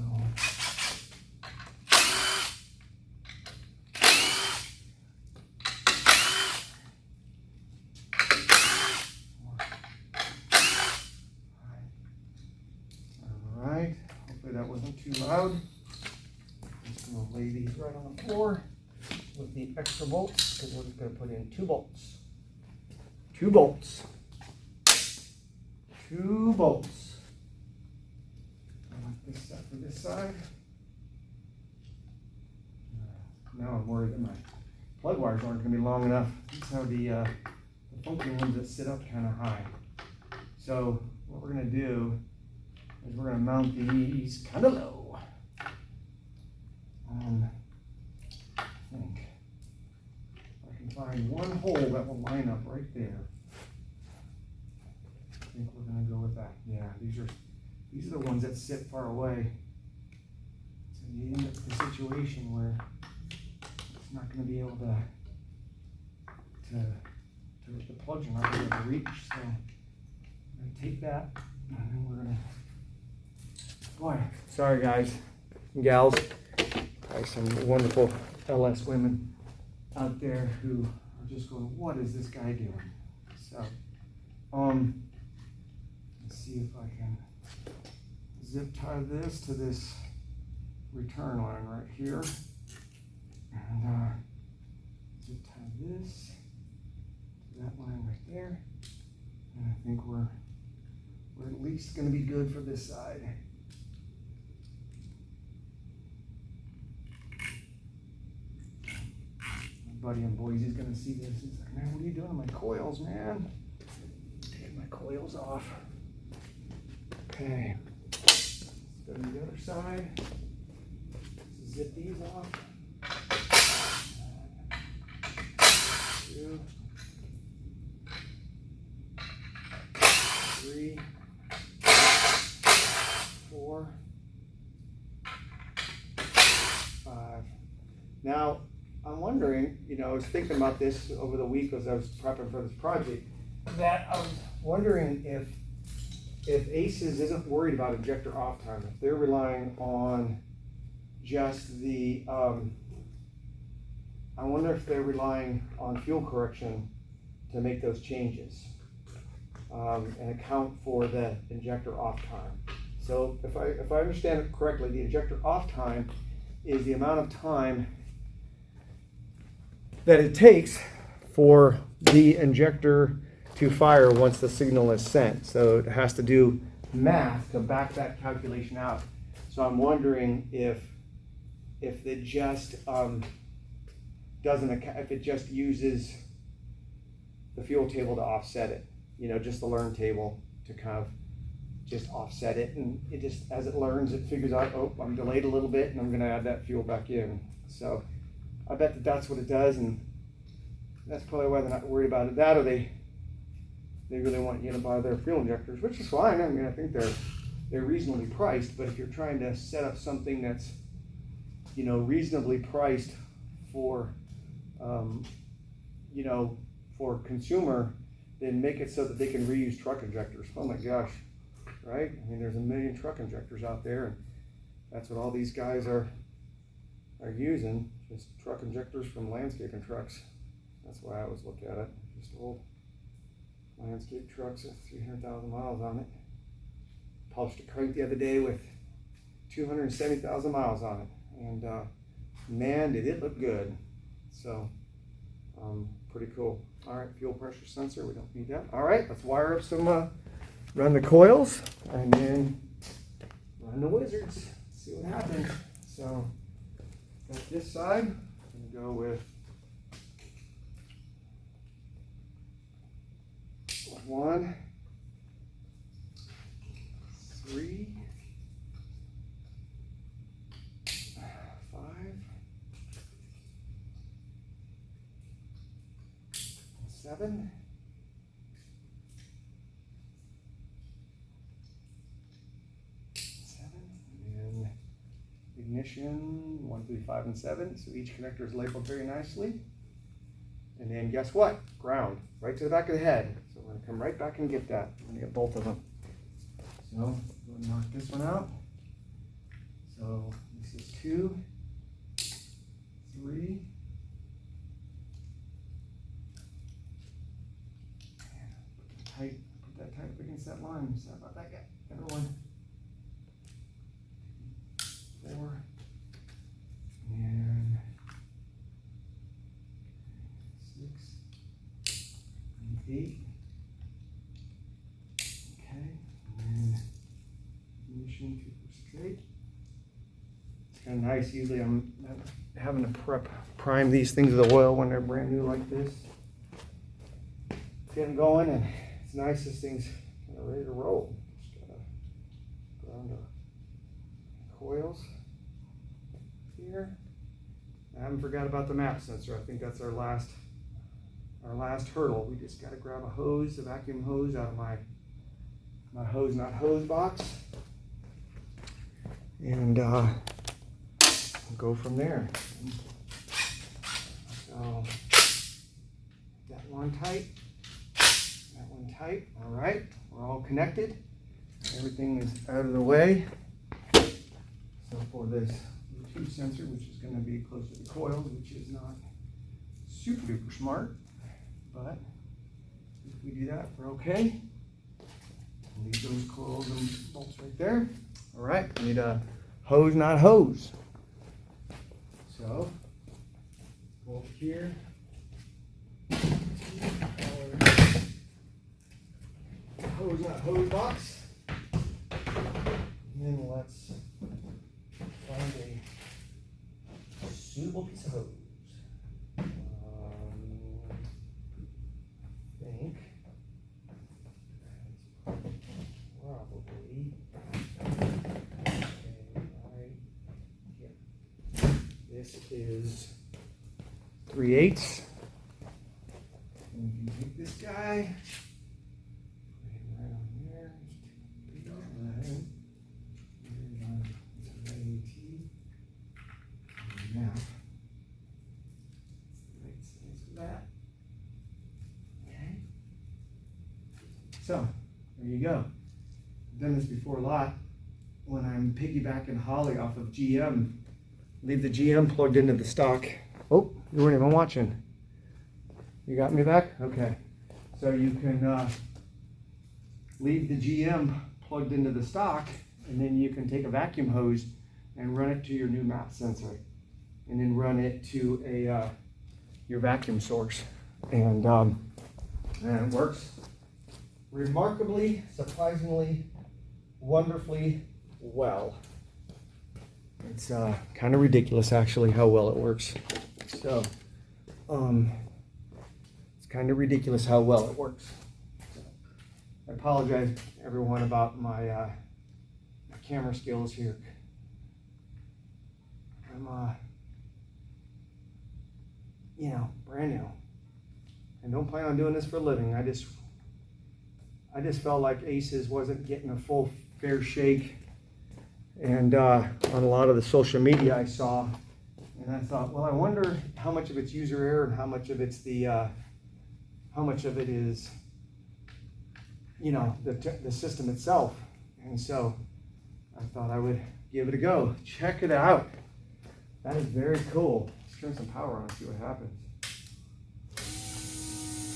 S1: loud. I'm just going to lay these right on the floor with the extra bolts, because we're just going to put in 2 bolts. 2 bolts. 2 bolts. I want this set for this side. Now I'm worried that my plug wires aren't going to be long enough. These are the funky ones that sit up kind of high. So what we're going to do is we're going to mount these kind of low. I think I can find one hole that will line up right there. I think we're going to go with that. Yeah, these are the ones that sit far away. So you end up with a situation where it's not going to be able to the plugs are not going to be able to reach. So I'm going to take that, and then we're going to. Boy, sorry guys and gals. Probably some wonderful LS women out there who are just going, "What is this guy doing?" So, let's see if I can zip tie this to this return line right here, and zip tie this to that line right there, and I think we're at least going to be good for this side. My buddy in Boise's going to see this. He's like, "Man, what are you doing to my coils, man?" Take my coils off. Okay. Let's go to the other side. Zip these off. 2, 3, 4, 5. Now, I'm wondering, I was thinking about this over the week as I was prepping for this project, that I was wondering if ACES isn't worried about injector off time, if they're relying on just the, I wonder if they're relying on fuel correction to make those changes and account for the injector off time. So if I understand it correctly, the injector off time is the amount of time that it takes for the injector to fire once the signal is sent. So it has to do math to back that calculation out. So I'm wondering if it just if it just uses the fuel table to offset it, just the learn table to kind of just offset it, and it just, as it learns, it figures out, oh, I'm delayed a little bit and I'm going to add that fuel back in. So I bet that's what it does, and that's probably why they're not worried about it. That, or they really want you to buy their fuel injectors, which is fine. I mean, I think they're reasonably priced, but if you're trying to set up something that's reasonably priced for for consumer, then make it so that they can reuse truck injectors. Oh my gosh, right? I mean, there's a million truck injectors out there, and that's what all these guys are using, just truck injectors from landscaping trucks. That's why I always look at it, just old landscape trucks with 300,000 miles on it. Polished a crank the other day with 270,000 miles on it, and man, did it look good. So pretty cool. All right, fuel pressure sensor, we don't need that. All right, let's wire up some, run the coils, and then run the wizards, see what happens. So got this side, I'm gonna go with 1, 3, 5, 7, 7, and then ignition 1, 3, 5, and 7. So each connector is labeled very nicely. And then guess what? Ground, right to the back of the head. So we're gonna come right back and get that. I'm gonna get both of them. So go and knock this one out. So this is 2, 3, put that tight against that line. Sorry about that guy. Everyone. 8. Okay, and then ignition 2468. It's kind of nice. Usually I'm having to prime these things with oil when they're brand new like this. Get them going, and it's nice. This thing's kind of ready to roll. Just gotta ground our coils here. I haven't forgot about the map sensor. I think that's our last hurdle. We just got to grab a hose, a vacuum hose out of my hose not hose box, and go from there. So that one tight, that one tight. All right, we're all connected. Everything is out of the way. So for this Bluetooth sensor, which is going to be close to the coils, which is not super duper smart, but if we do that, we're okay. Leave those coils and bolts right there. All right, we need a hose, not hose. So go over here. Hose, not hose box. And then let's find a suitable piece of hose. I think probably right here. This is 3/8. And you can take this guy, put him right on there. Now, that. Okay. So there you go. I've done this before a lot. When I'm piggybacking Holly off of GM, leave the GM plugged into the stock. Oh, you weren't even watching. You got me back? Okay. So you can leave the GM plugged into the stock, and then you can take a vacuum hose and run it to your new map sensor, and then run it to a your vacuum source, and it works remarkably, surprisingly, wonderfully well. It's kind of ridiculous actually how well it works. So it's kind of ridiculous how well it works. So, I apologize everyone about my my camera skills here. I'm you know, brand new, and don't plan on doing this for a living. I just felt like ACES wasn't getting a full fair shake, and on a lot of the social media I saw, and I thought, well, I wonder how much of it's user error and how much of it's the how much of it is, you know, the system itself. And so I thought I would give it a go. Check it out. That is very cool. Let's turn some power on and see what happens.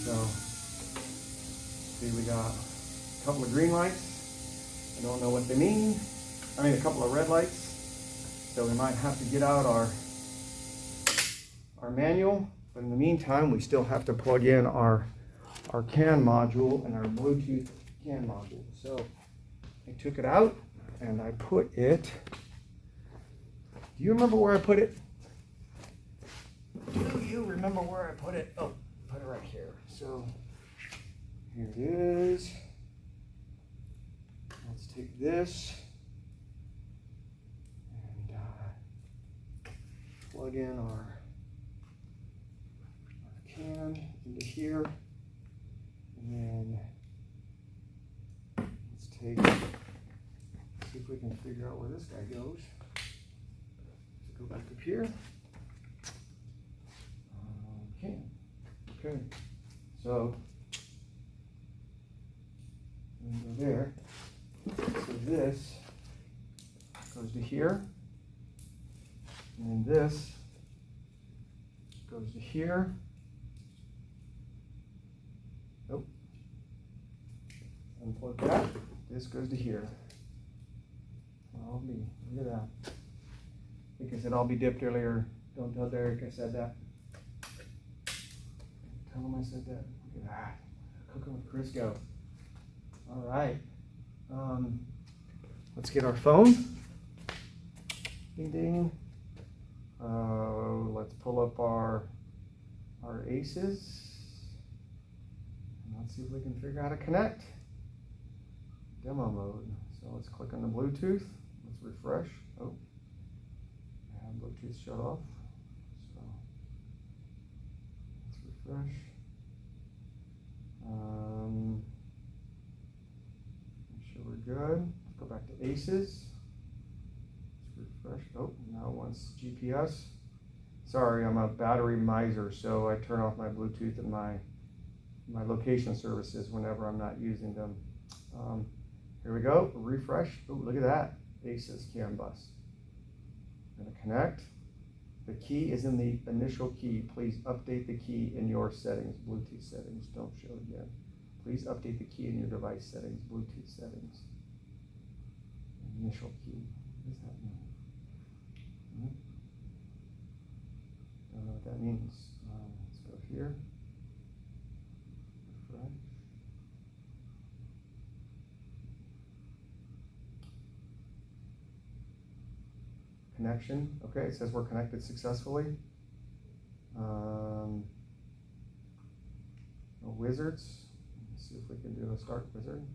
S1: So, see, we got a couple of green lights. I don't know what they mean. I mean, a couple of red lights. So we might have to get out our manual. But in the meantime, we still have to plug in our CAN module and our Bluetooth CAN module. So I took it out and I put it. Do you remember where I put it? Do you remember where I put it? Oh, put it right here. So here it is. Let's take this and plug in our CAN into here. And then let's see if we can figure out where this guy goes. Let's go back up here. Okay. So we go there. So this goes to here, and then this goes to here. Nope. Unplug that. This goes to here. Look at that. I think I said I'll be dipped earlier. Don't tell Derek I said that. Tell him I said that. Look at that. Cooking with Crisco. All right. Let's get our phone. Ding ding. Let's pull up our ACES. And let's see if we can figure out how to connect. Demo mode. So let's click on the Bluetooth. Let's refresh. Oh, I have Bluetooth shut off. So let's refresh. Make sure we're good. Let's go back to ACES. Let's refresh. Oh, now it wants GPS. Sorry, I'm a battery miser, so I turn off my Bluetooth and my location services whenever I'm not using them. Here we go, refresh. Oh, look at that, ACES CAN bus. I'm gonna connect. The key is in the initial key. Please update the key in your settings, Bluetooth settings. Don't show it yet. Please update the key in your device settings, Bluetooth settings. Initial key. What does that mean? Don't know what that means. Let's go here. Refresh. Connection. Okay, it says we're connected successfully. No wizards. Let's see if we can do a start wizard.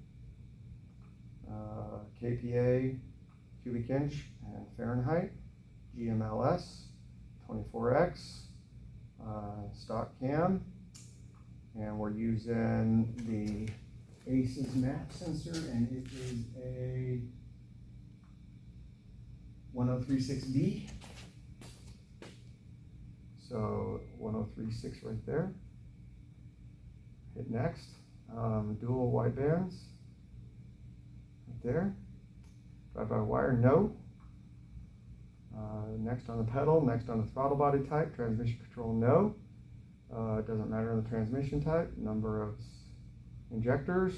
S1: KPA, cubic inch, and Fahrenheit. GMLS, 24x, stock cam, and we're using the ACES map sensor, and it is a 1036B. So 1036 right there. Hit next. Dual widebands right there. Drive-by-wire, no. Next on the pedal, next on the throttle body type, transmission control, no. It doesn't matter on the transmission type. Number of injectors.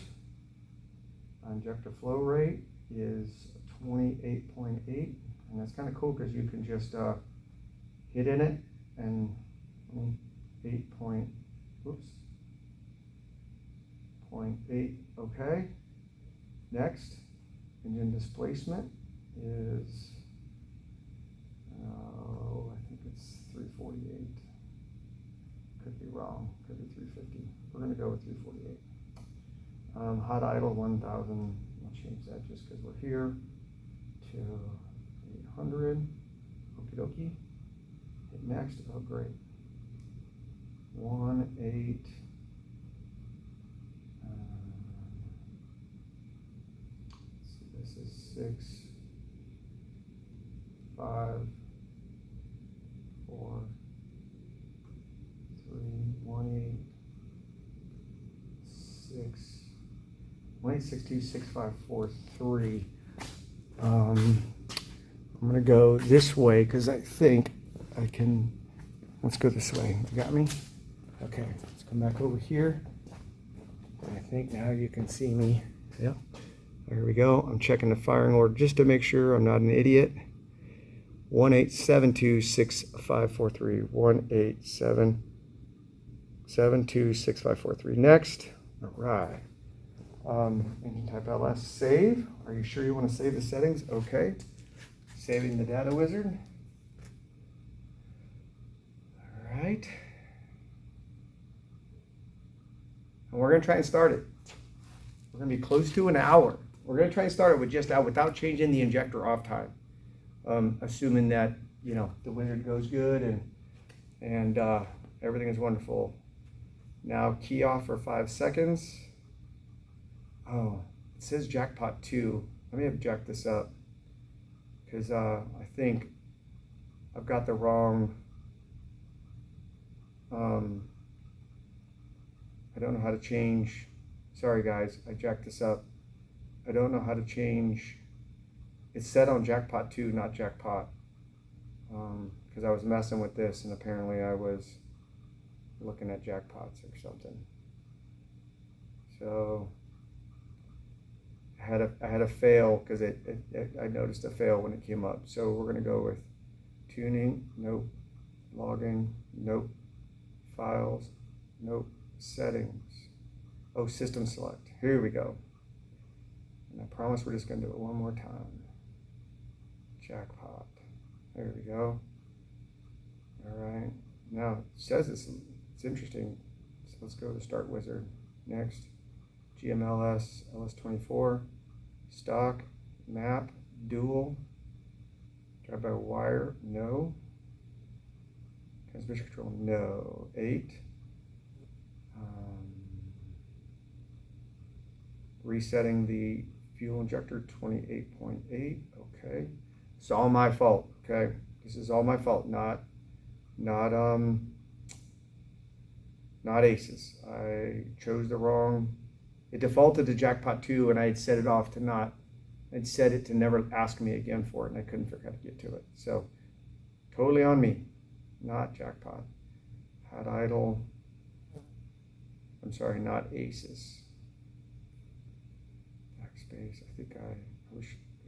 S1: Injector flow rate is 28.8, and that's kind of cool because you can just hit in it and 0.8, okay. Next, engine displacement is, I think it's 348. Could be wrong, could be 350. We're gonna go with 348. Hot idle 1000, I'll change that just because we're here, to 800, okie dokie. Hit next, oh great. 18, let's see, this is 6, 5, 4, 3, 1862654 I'm gonna go this way because I think I can. Let's go this way. You got me? Okay, let's come back over here. I think now you can see me. Yep. There we go. I'm checking the firing order just to make sure I'm not an idiot. 18726543. 18726543. Next. All right. Engine type LS. Save. Are you sure you want to save the settings? Okay. Saving the data wizard. All right. And we're going to try and start it. We're going to be close to an hour. We're going to try and start it with just out without changing the injector off time. Assuming that, you know, the wizard goes good and everything is wonderful. Now key off for 5 seconds. Oh, it says Jackpot 2. Let me have jacked this up because I think I've got the wrong. I don't know how to change. Sorry guys, I jacked this up. I don't know how to change. It's set on Jackpot 2, not Jackpot. Because I was messing with this and apparently I was looking at jackpots or something. So I had a fail because I noticed a fail when it came up. So we're gonna go with tuning, nope. Logging, nope. Files, nope. Settings, Oh, system select. Here we go. And I promise we're just going to do it one more time. Jackpot. There we go. All right. Now it says it's interesting. So let's go to Start Wizard. Next. GMLS LS24. Stock. Map. Dual. Drive by wire. No. Transmission control. No. 8. Resetting the fuel injector 28.8. Okay. It's all my fault. Okay. This is all my fault. Not ACES. I chose the wrong. It defaulted to Jackpot 2 and I had set it off to not. I'd set it to never ask me again for it and I couldn't figure out how to get to it. So totally on me. Not Jackpot. Had idle. I'm sorry, not ACES. Backspace. I think I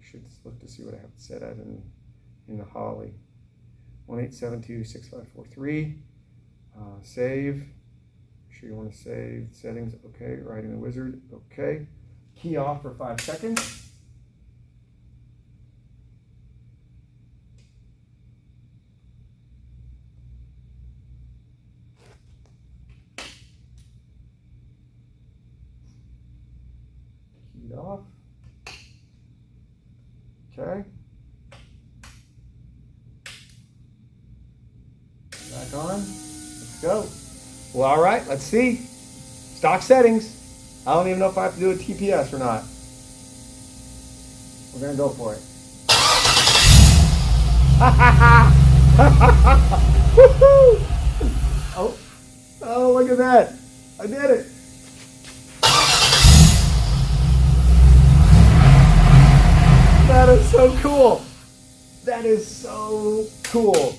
S1: should look to see what I have set at in the Holly. 18726543. Save. Make sure you want to save settings. Okay. Writing the wizard. Okay. Key off for 5 seconds. Keyed off. Okay. Back on. Let's go. Well, all right. Let's see. Stock settings. I don't even know if I have to do a TPS or not. We're going to go for it. Oh, look at that. I did it. That is so cool. That is so cool.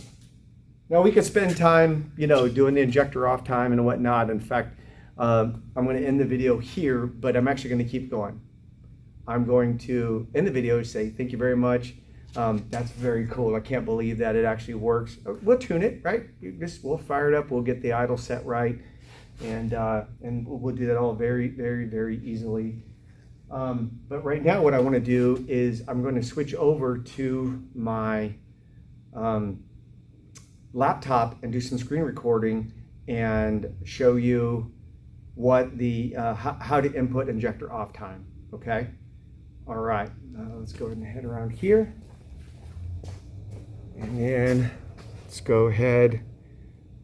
S1: Now we could spend time, doing the injector off time and whatnot. In fact, I'm going to end the video here, but I'm actually going to keep going. I'm going to end the video and say thank you very much. That's very cool. I can't believe that it actually works. We'll tune it, right? We'll fire it up. We'll get the idle set right, and we'll do that all very, very, very easily. But right now what I want to do is I'm going to switch over to my laptop and do some screen recording and show you what the how to input injector off time. Okay. All right. Let's go ahead and head around here, and then let's go ahead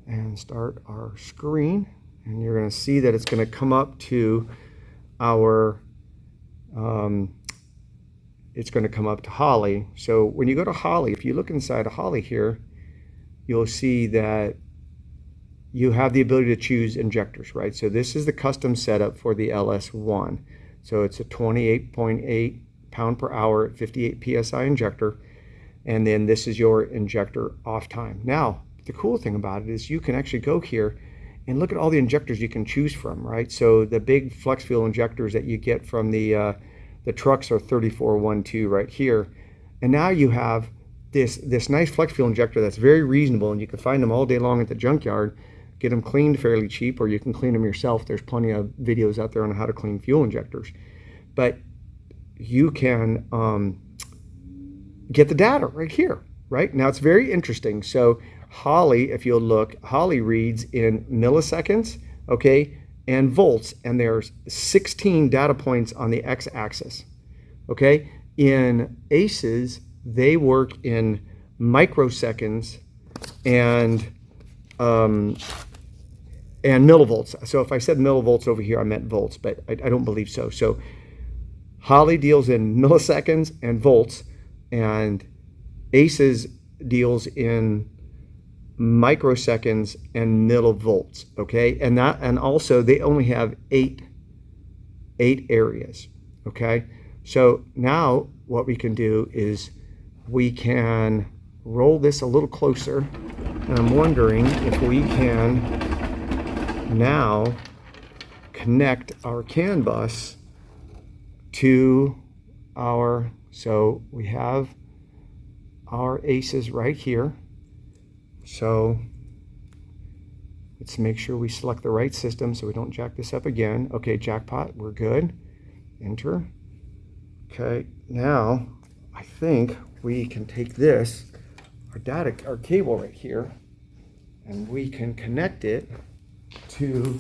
S1: and start our screen. And you're going to see that it's going to come up to our it's going to come up to Holly. So when you go to Holly, if you look inside of Holly here, you'll see that you have the ability to choose injectors, right? So this is the custom setup for the LS1. So it's a 28.8 pound per hour at 58 PSI injector. And then this is your injector off time. Now, the cool thing about it is you can actually go here and look at all the injectors you can choose from, right? So the big flex fuel injectors that you get from the trucks are 3412 right here. And now you have this nice flex fuel injector that's very reasonable, and you can find them all day long at the junkyard, get them cleaned fairly cheap, or you can clean them yourself. There's plenty of videos out there on how to clean fuel injectors. But you can get the data right here, right? Now it's very interesting. So Holly, if you'll look, Holly reads in milliseconds, okay, and volts, and there's 16 data points on the x-axis, okay? In ACES, they work in microseconds and millivolts. So if I said millivolts over here, I meant volts, but I don't believe so. So Holly deals in milliseconds and volts, and ACES deals in microseconds and millivolts, okay? And also they only have eight areas, okay? So now what we can do is we can roll this a little closer, and I'm wondering if we can now connect our CAN bus to our, so we have our ACES right here. So Let's make sure we select the right system so we don't jack this up again. Okay, Jackpot, we're good. Enter. Okay, now I think we can take this, our cable right here, and we can connect it to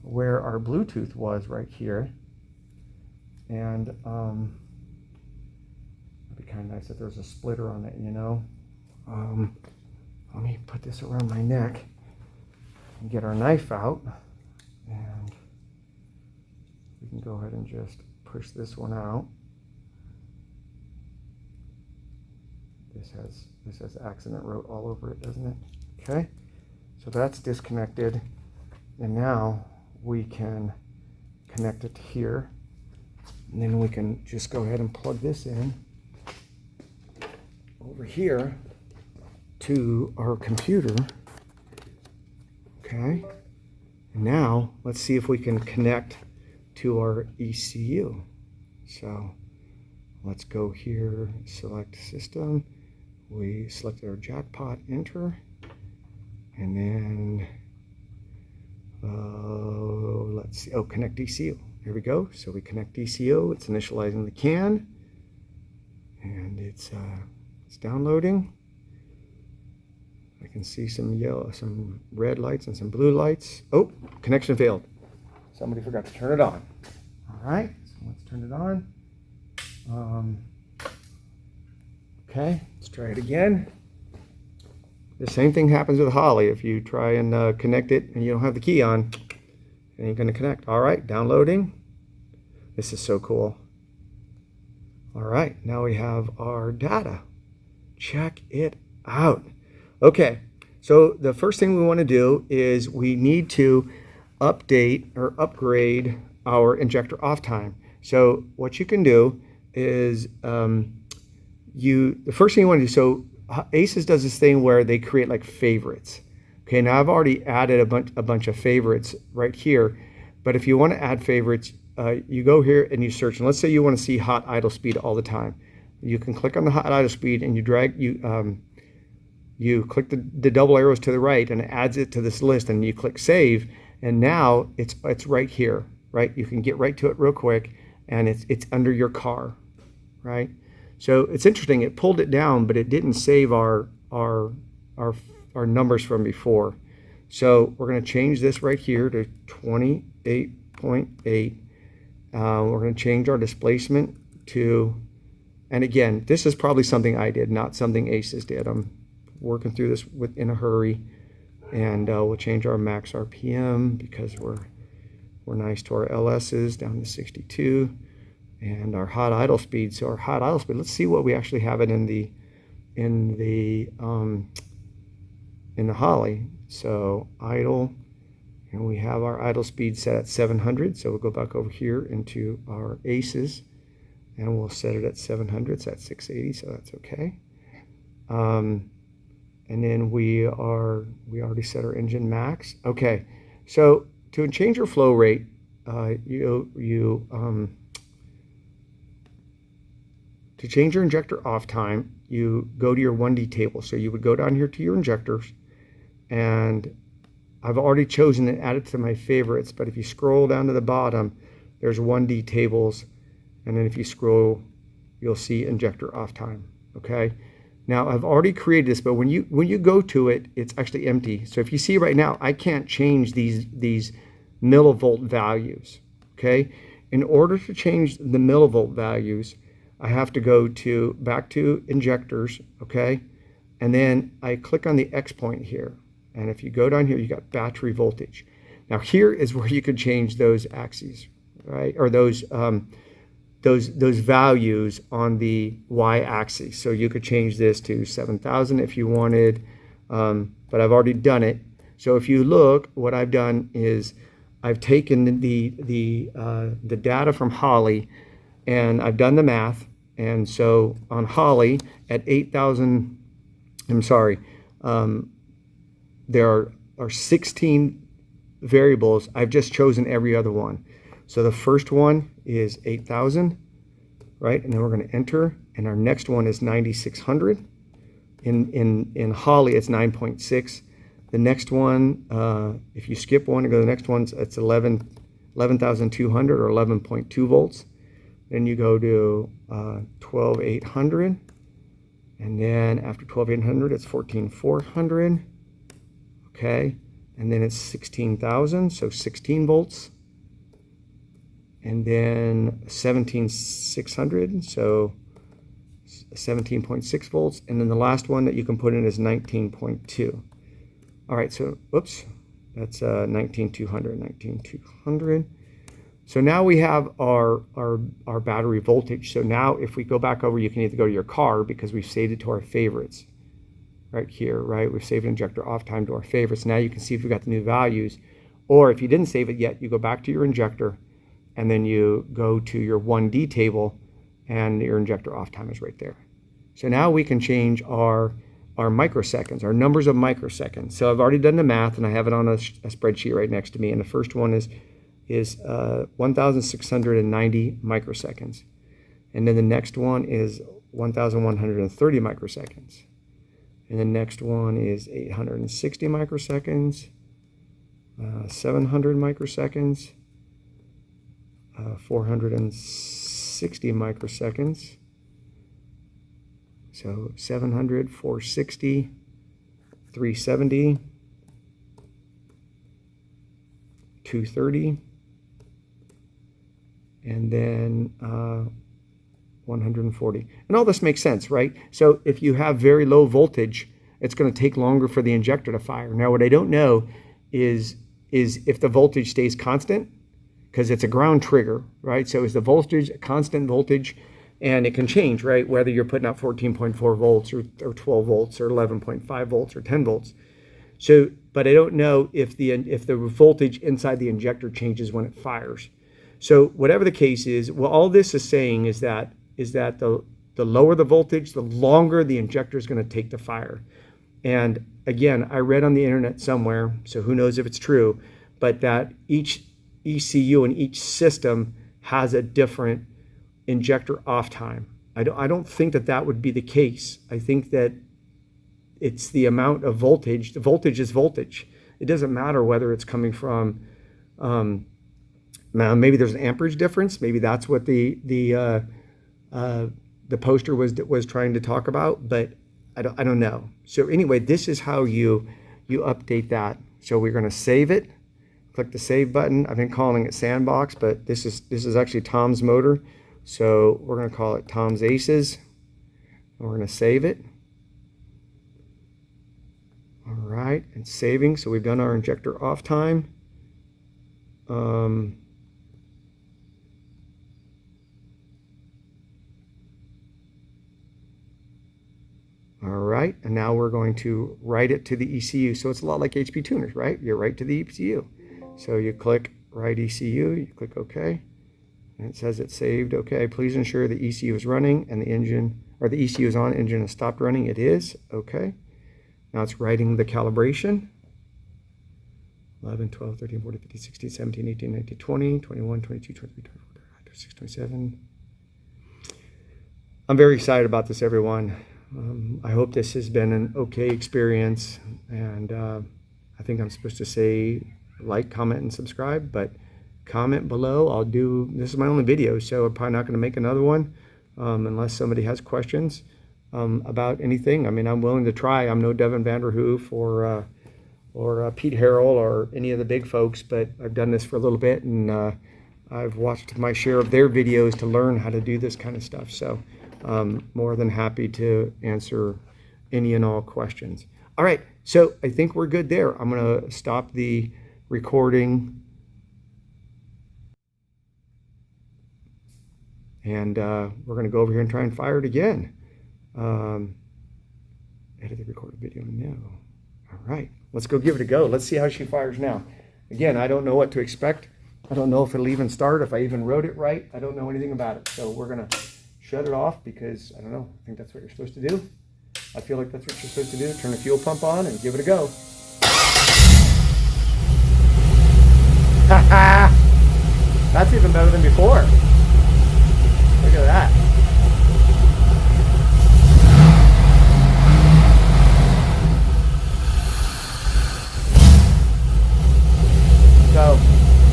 S1: where our Bluetooth was right here. And it'd be kind of nice if there's a splitter on it, you know. Let me put this around my neck and get our knife out, and we can go ahead and just push this one out. This has accident wrote all over it, doesn't it? Okay, so that's disconnected, and now we can connect it here, and then we can just go ahead and plug this in over here to our computer. Okay, and now let's see if we can connect to our ECU. So let's go here, select system, we select our Jackpot, enter, and then let's see, connect ECU. Here we go. So we connect ECU, it's initializing the CAN, and it's downloading. I can see some yellow, some red lights and some blue lights. Oh, connection failed. Somebody forgot to turn it on. All right, so let's turn it on. Okay, let's try it again. The same thing happens with Holly. If you try and connect it and you don't have the key on, it ain't gonna connect. All right, downloading. This is so cool. All right, now we have our data. Check it out. Okay, so the first thing we want to do is we need to update or upgrade our injector off time. So what you can do is the first thing you want to do, so ACES does this thing where they create like favorites. Okay, now I've already added a bunch of favorites right here, but if you want to add favorites, you go here and you search, and let's say you want to see hot idle speed all the time. You can click on the hot idle speed and you click the double arrows to the right and it adds it to this list, and you click save, and now it's right here, right? You can get right to it real quick, and it's under your car, right? So it's interesting, it pulled it down, but it didn't save our numbers from before. So we're going to change this right here to 28.8. We're going to change our displacement to, and again, this is probably something I did, not something ACES did. I'm working through this in a hurry, and we'll change our max RPM because we're nice to our LSs down to 62, and our hot idle speed. So our hot idle speed, let's see what we actually have it in the Holly. So idle, and we have our idle speed set at 700. So we'll go back over here into our ACES, and we'll set it at 700. So that's 680. So that's okay. And then we already set our engine max. Okay, so to change your flow rate, to change your injector off time, you go to your 1D table. So you would go down here to your injectors, and I've already chosen and added to my favorites, but if you scroll down to the bottom, there's 1D tables, and then if you scroll, you'll see injector off time, okay? Now I've already created this, but when you go to it, it's actually empty. So if you see right now, I can't change these millivolt values, okay? In order to change the millivolt values, I have to go back to injectors, okay? And then I click on the X point here. And if you go down here, you got battery voltage. Now here is where you could change those axes, right? Or those values on the y-axis. So you could change this to 7,000 if you wanted, but I've already done it. So if you look, what I've done is I've taken the data from Holly, and I've done the math. And so on Holly at 8,000, I'm sorry, there are 16 variables. I've just chosen every other one. So the first one is 8,000, right? And then we're going to enter. And our next one is 9,600. In Holly, it's 9.6. The next one, if you skip one and go to the next one, it's 11,200 or 11.2 volts. Then you go to 12,800. And then after 12,800, it's 14,400. Okay. And then it's 16,000, so 16 volts. And then 17,600, so 17.6 volts. And then the last one that you can put in is 19.2. All right, so, oops, that's 19,200. So now we have our battery voltage. So now if we go back over, you can either go to your car because we've saved it to our favorites right here, right? We've saved injector off time to our favorites. Now you can see if we got the new values. Or if you didn't save it yet, you go back to your injector and then you go to your 1D table and your injector off time is right there. So now we can change our microseconds, our numbers of microseconds. So I've already done the math and I have it on a spreadsheet right next to me. And the first one is 1,690 microseconds. And then the next one is 1,130 microseconds. And the next one is 860 microseconds, 700 microseconds, 460 microseconds. So 700, 460, 370, 230, and then 140. And all this makes sense, right? So if you have very low voltage, it's going to take longer for the injector to fire. Now, what I don't know is if the voltage stays constant, because it's a ground trigger, right? So is the voltage a constant voltage? And it can change, right? Whether you're putting out 14.4 volts or 12 volts or 11.5 volts or 10 volts. So, but I don't know if the voltage inside the injector changes when it fires. So whatever the case is, what all this is saying is that the lower the voltage, the longer the injector is going to take to fire. And again, I read on the internet somewhere, so who knows if it's true, but that each ECU and each system has a different injector off time. I don't think that would be the case. I think that it's the amount of voltage. The voltage is voltage. It doesn't matter whether it's coming from, now maybe there's an amperage difference. Maybe that's what the poster was trying to talk about, but I don't know. So anyway, this is how you update that. So we're going to save it. Click the save button. I've been calling it Sandbox, but this is actually Tom's motor. So we're going to call it Tom's ACES. And we're going to save it. All right, it's saving. So we've done our injector off time. All right, and now we're going to write it to the ECU. So it's a lot like HPTuners, right? You write to the ECU. So you click Write ECU, you click OK, and it says it's saved. OK, please ensure the ECU is running and the engine, or the ECU is on, engine has stopped running. It is. OK. Now it's writing the calibration. 11, 12, 13, 14, 15, 16, 17, 18, 19, 20, 21, 22, 23, 24, 26, 27. I'm very excited about this, everyone. I hope this has been an okay experience, and I think I'm supposed to say like, comment, and subscribe, but comment below. This is my only video, so I'm probably not going to make another one unless somebody has questions about anything. I mean, I'm willing to try. I'm no Devin Vanderhoof or Pete Harrell or any of the big folks, but I've done this for a little bit, and I've watched my share of their videos to learn how to do this kind of stuff. So more than happy to answer any and all questions. All right, so I think we're good there. I'm going to stop the recording, and we're going to go over here and try and fire it again. Edit the recorded video now. All right, let's go give it a go. Let's see how she fires now. Again, I don't know what to expect. I don't know if it'll even start, if I even wrote it right. I don't know anything about it. So we're going to shut it off because, I don't know, I think that's what you're supposed to do. I feel like that's what you're supposed to do. Turn the fuel pump on and give it a go. That's even better than before. Look at that.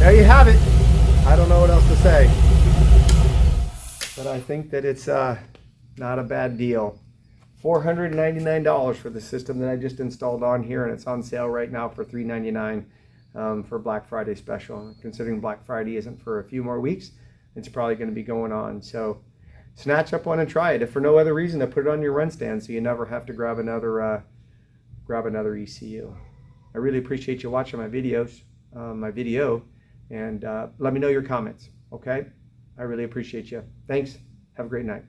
S1: there you have it. I don't know what else to say, but I think that it's not a bad deal. $499 for the system that I just installed on here, and it's on sale right now for $399 for Black Friday special. Considering Black Friday isn't for a few more weeks, it's probably going to be going on. So snatch up one and try it. If for no other reason, to put it on your run stand so you never have to grab another ECU. I really appreciate you watching my video, and let me know your comments. Okay, I really appreciate you. Thanks. Have a great night.